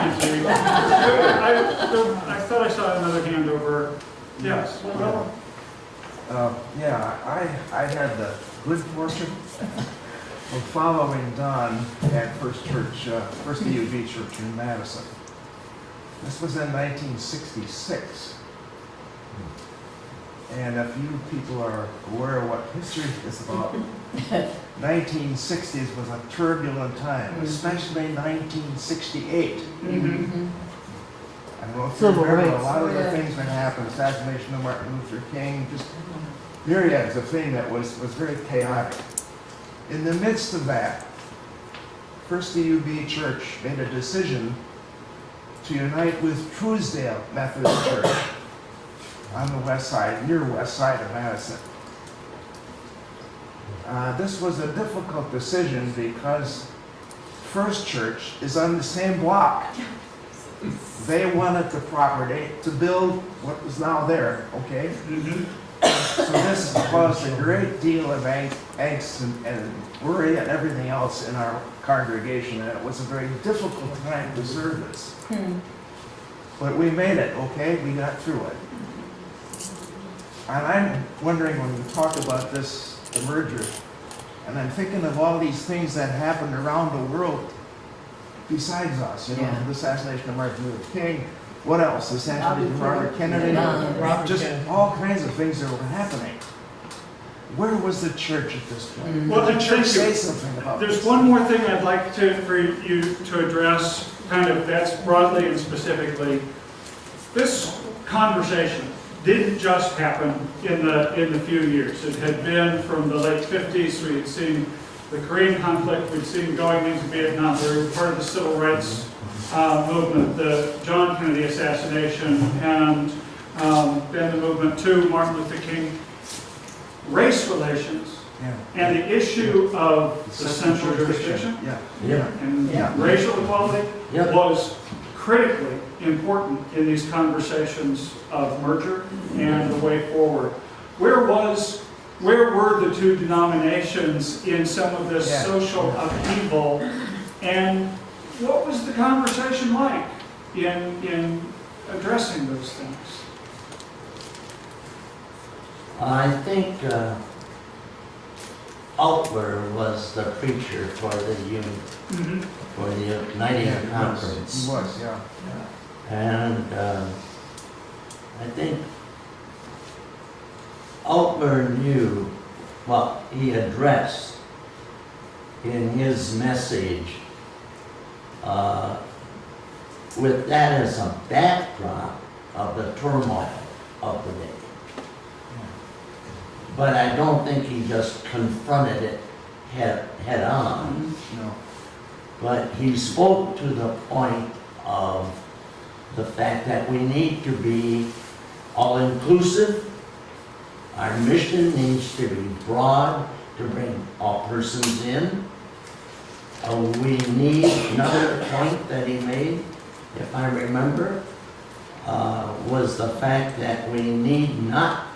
you, Judy. I thought I saw another hand over. Yes. I had the good fortune of following Don at First EUB Church in Madison. This was in 1966. And if you people are aware of what history is about, 1960s was a turbulent time, especially 1968. Mm-hmm. I don't know if you remember, a lot of the things that happened, assassination of Martin Luther King, just myriads of things that was very chaotic. In the midst of that, First EUB Church made a decision to unite with Truesdale Methodist Church on the west side, near west side of Madison. This was a difficult decision because First Church is on the same block. They wanted the property to build what was now there, okay? Mm-hmm. So this caused a great deal of angst and worry and everything else in our congregation, and it was a very difficult time to serve this. But we made it, okay? We got through it. And I'm wondering, when we talk about this, the merger, and I'm thinking of all these things that happened around the world besides us, the assassination of Martin Luther King, what else? The assassination of Robert Kennedy, just all kinds of things that were happening. Where was the church at this point? Well, Did the church say something about There's this? one more thing I'd like for you to address, kind of that's broadly and specifically. This conversation didn't just happen in the few years. It had been from the late 50s. We had seen the Korean conflict. We'd seen going into Vietnam. We were part of the civil rights movement, the John Kennedy assassination, and then the movement to Martin Luther King. Race relations and the issue of the central jurisdiction and racial equality was critically important in these conversations of merger and the way forward. Where were the two denominations in some of this social upheaval, and what was the conversation like in addressing those things? I think Altler was the preacher for the Uniting Conference. He was, yeah. And I think Altler knew what he addressed in his message with that as a backdrop of the turmoil of the day. But I don't think he just confronted it head on. No. But he spoke to the point of the fact that we need to be all-inclusive. Our mission needs to be broad to bring all persons in. We need, another point that he made, if I remember, was the fact that we need not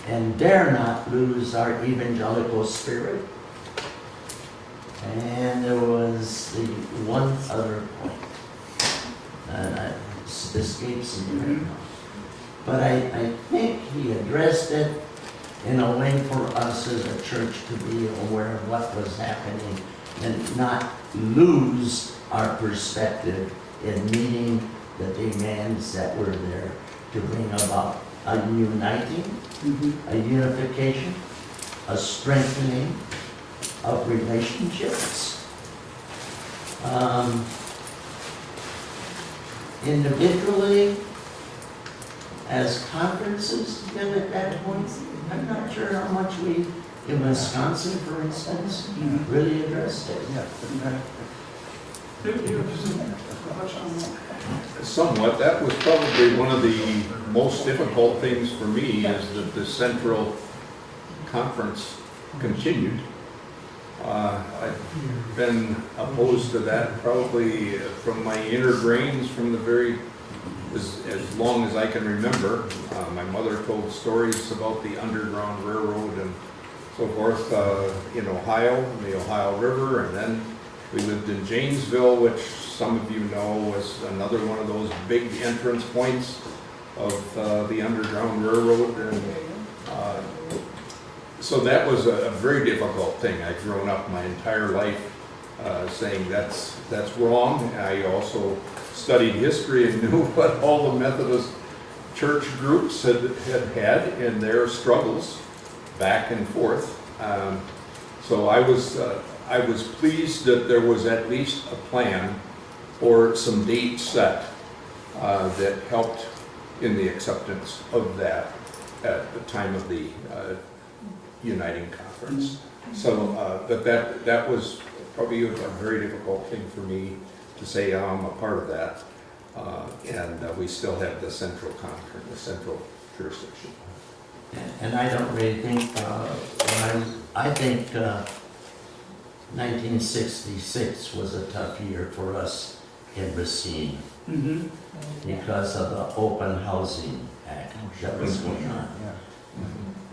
and dare not lose our evangelical spirit. And there was the one other point, and it escapes me right now. But I think he addressed it in a way for us as a church to be aware of what was happening and not lose our perspective in meeting the demands that were there to bring about a uniting, a unification, a strengthening of relationships. Individually, as conferences together at that point, I'm not sure how much we, in Wisconsin, for instance, really addressed it. Somewhat. That was probably one of the most difficult things for me, is that the central conference continued. I've been opposed to that probably from my inner brains from the very, as long as I can remember. My mother told stories about the Underground Railroad and so forth in Ohio, and the Ohio River, and then we lived in Janesville, which some of you know was another one of those big entrance points of the Underground Railroad. And so that was a very difficult thing. I've grown up my entire life saying that's wrong. I also studied history and knew what all the Methodist church groups had in their struggles back and forth. So I was pleased that there was at least a plan or some date set that helped in the acceptance of that at the time of the Uniting Conference. So that was probably a very difficult thing for me to say I'm a part of that. And we still have the central conference, the central jurisdiction. And I don't really think, I think 1966 was a tough year for us in Racine because of the Open Housing Act that was going on.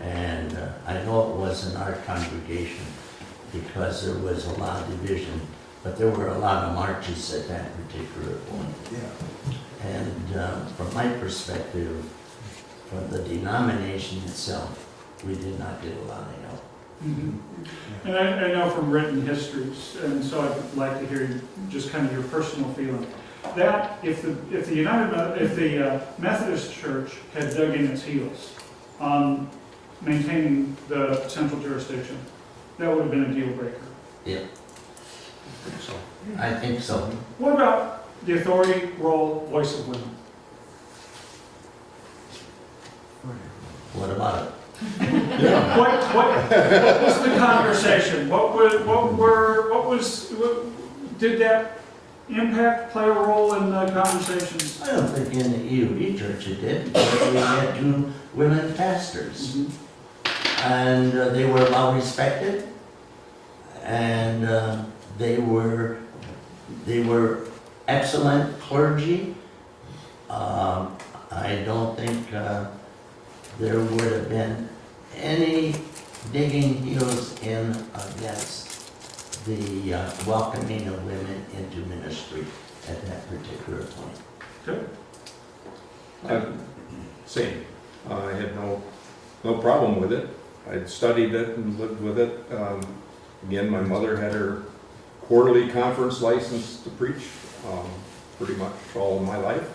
And I know it was in our congregation because there was a lot of division, but there were a lot of marches at that particular point. And from my perspective, from the denomination itself, we did not get a lot of help. And I know from written histories, and so I'd like to hear just kind of your personal feeling, that if the Methodist Church had dug in its heels on maintaining the central jurisdiction, that would have been a deal breaker. Yeah. I think so. What about the authority, role, voice of women? What about it? What was the conversation? Did that impact play a role in the conversations? I don't think in the EUB church it did, because we had 2 women pastors. And they were well respected, and they were excellent clergy. I don't think there would have been any digging heels in against the welcoming of women into ministry at that particular point. Good. Same. I had no problem with it. I'd studied it and lived with it. Again, my mother had her quarterly conference license to preach pretty much all of my life.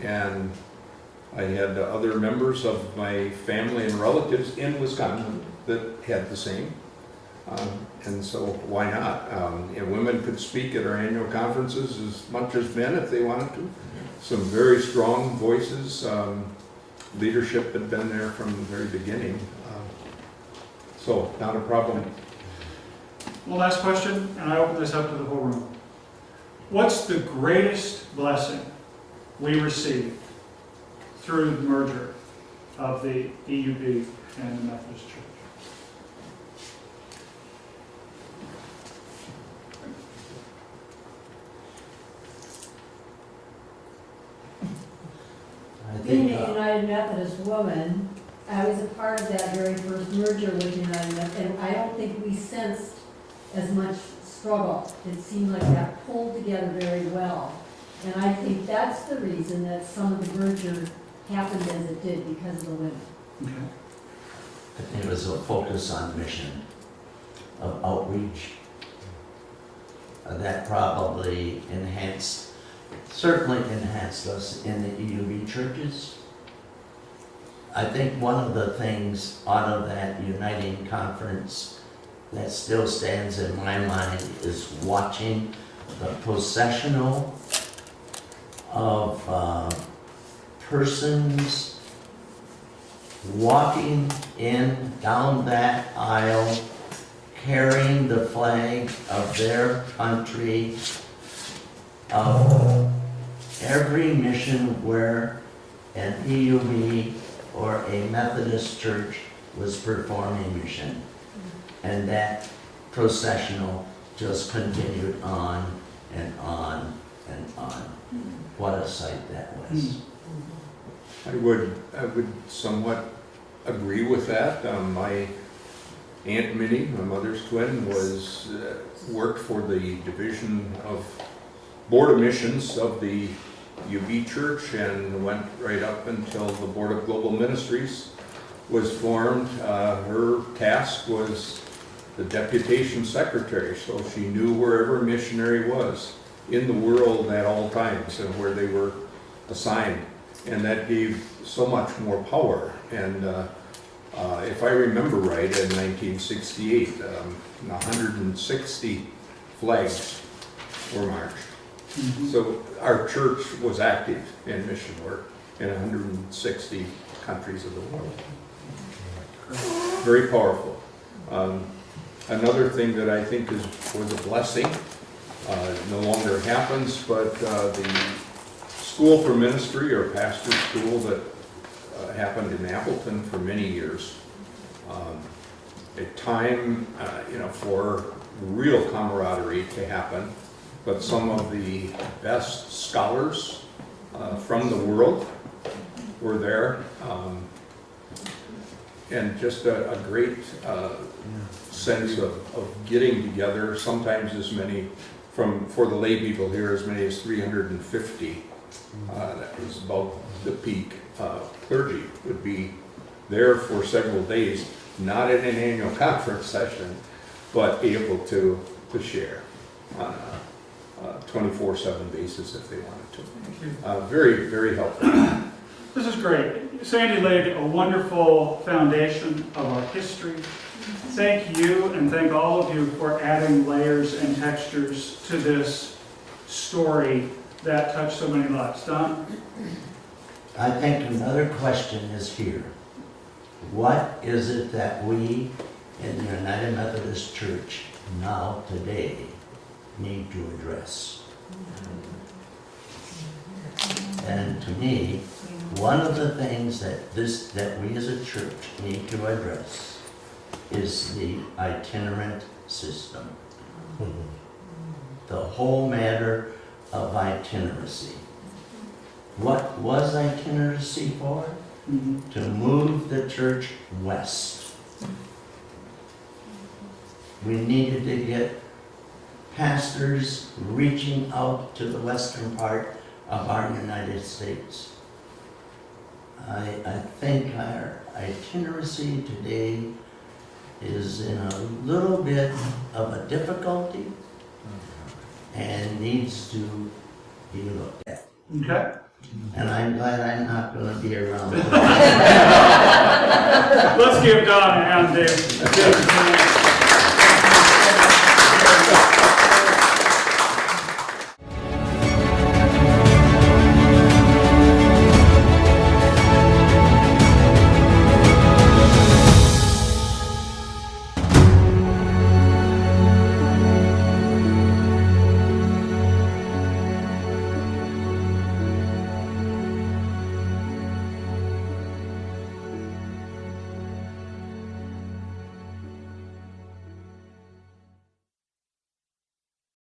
And I had other members of my family and relatives in Wisconsin that had the same. And so why not? And women could speak at our annual conferences as much as men if they wanted to. Some very strong voices. Leadership had been there from the very beginning. So not a problem. One last question, and I open this up to the whole room. What's the greatest blessing we received through the merger of the EUB and the Methodist Church? Being a United Methodist woman, I was a part of that very first merger with United, and I don't think we sensed as much struggle. It seemed like that pulled together very well. And I think that's the reason that some of the merger happened as it did, because of the women. Okay. I think it was a focus on mission of outreach. That probably certainly enhanced us in the EUB churches. I think one of the things out of that uniting conference that still stands in my mind is watching the processional of persons walking down that aisle, carrying the flag of their country, of every mission where an EUB or a Methodist church was performing mission. And that processional just continued on and on and on. What a sight that was. I would somewhat agree with that. My Aunt Minnie, my mother's twin, worked for the Division of Board of Missions of the UB Church and went right up until the Board of Global Ministries was formed. Her task was the deputation secretary, so she knew wherever a missionary was in the world at all times and where they were assigned. And that gave so much more power. And if I remember right, in 1968, 160 flags were marched. Mm-hmm. So our church was active in mission work in 160 countries of the world. Very powerful. Another thing that I think was a blessing, no longer happens, but the School for Ministry or Pastor School that happened in Appleton for many years. A time, for real camaraderie to happen, but some of the best scholars from the world were there, and just a great sense of getting together. Sometimes as many, for the lay people here, as many as 350. That was about the peak. Clergy would be there for several days, not in an annual conference session, but able to share on a 24/7 basis if they wanted to. Very, very helpful. This is great. Sandy laid a wonderful foundation of our history. Thank you, and thank all of you for adding layers and textures to this story that touched so many lives. Don? I think another question is here. What is it that we in the United Methodist Church now today need to address? And to me, one of the things that we as a church need to address is the itinerant system. The whole matter of itineracy. What was itineracy for? Mm-hmm. To move the church west. We needed to get pastors reaching out to the western part of our United States. I think our itineracy today is in a little bit of a difficulty and needs to be looked at. Okay. And I'm glad I'm not going to be around. Let's give Don a hand, Dave.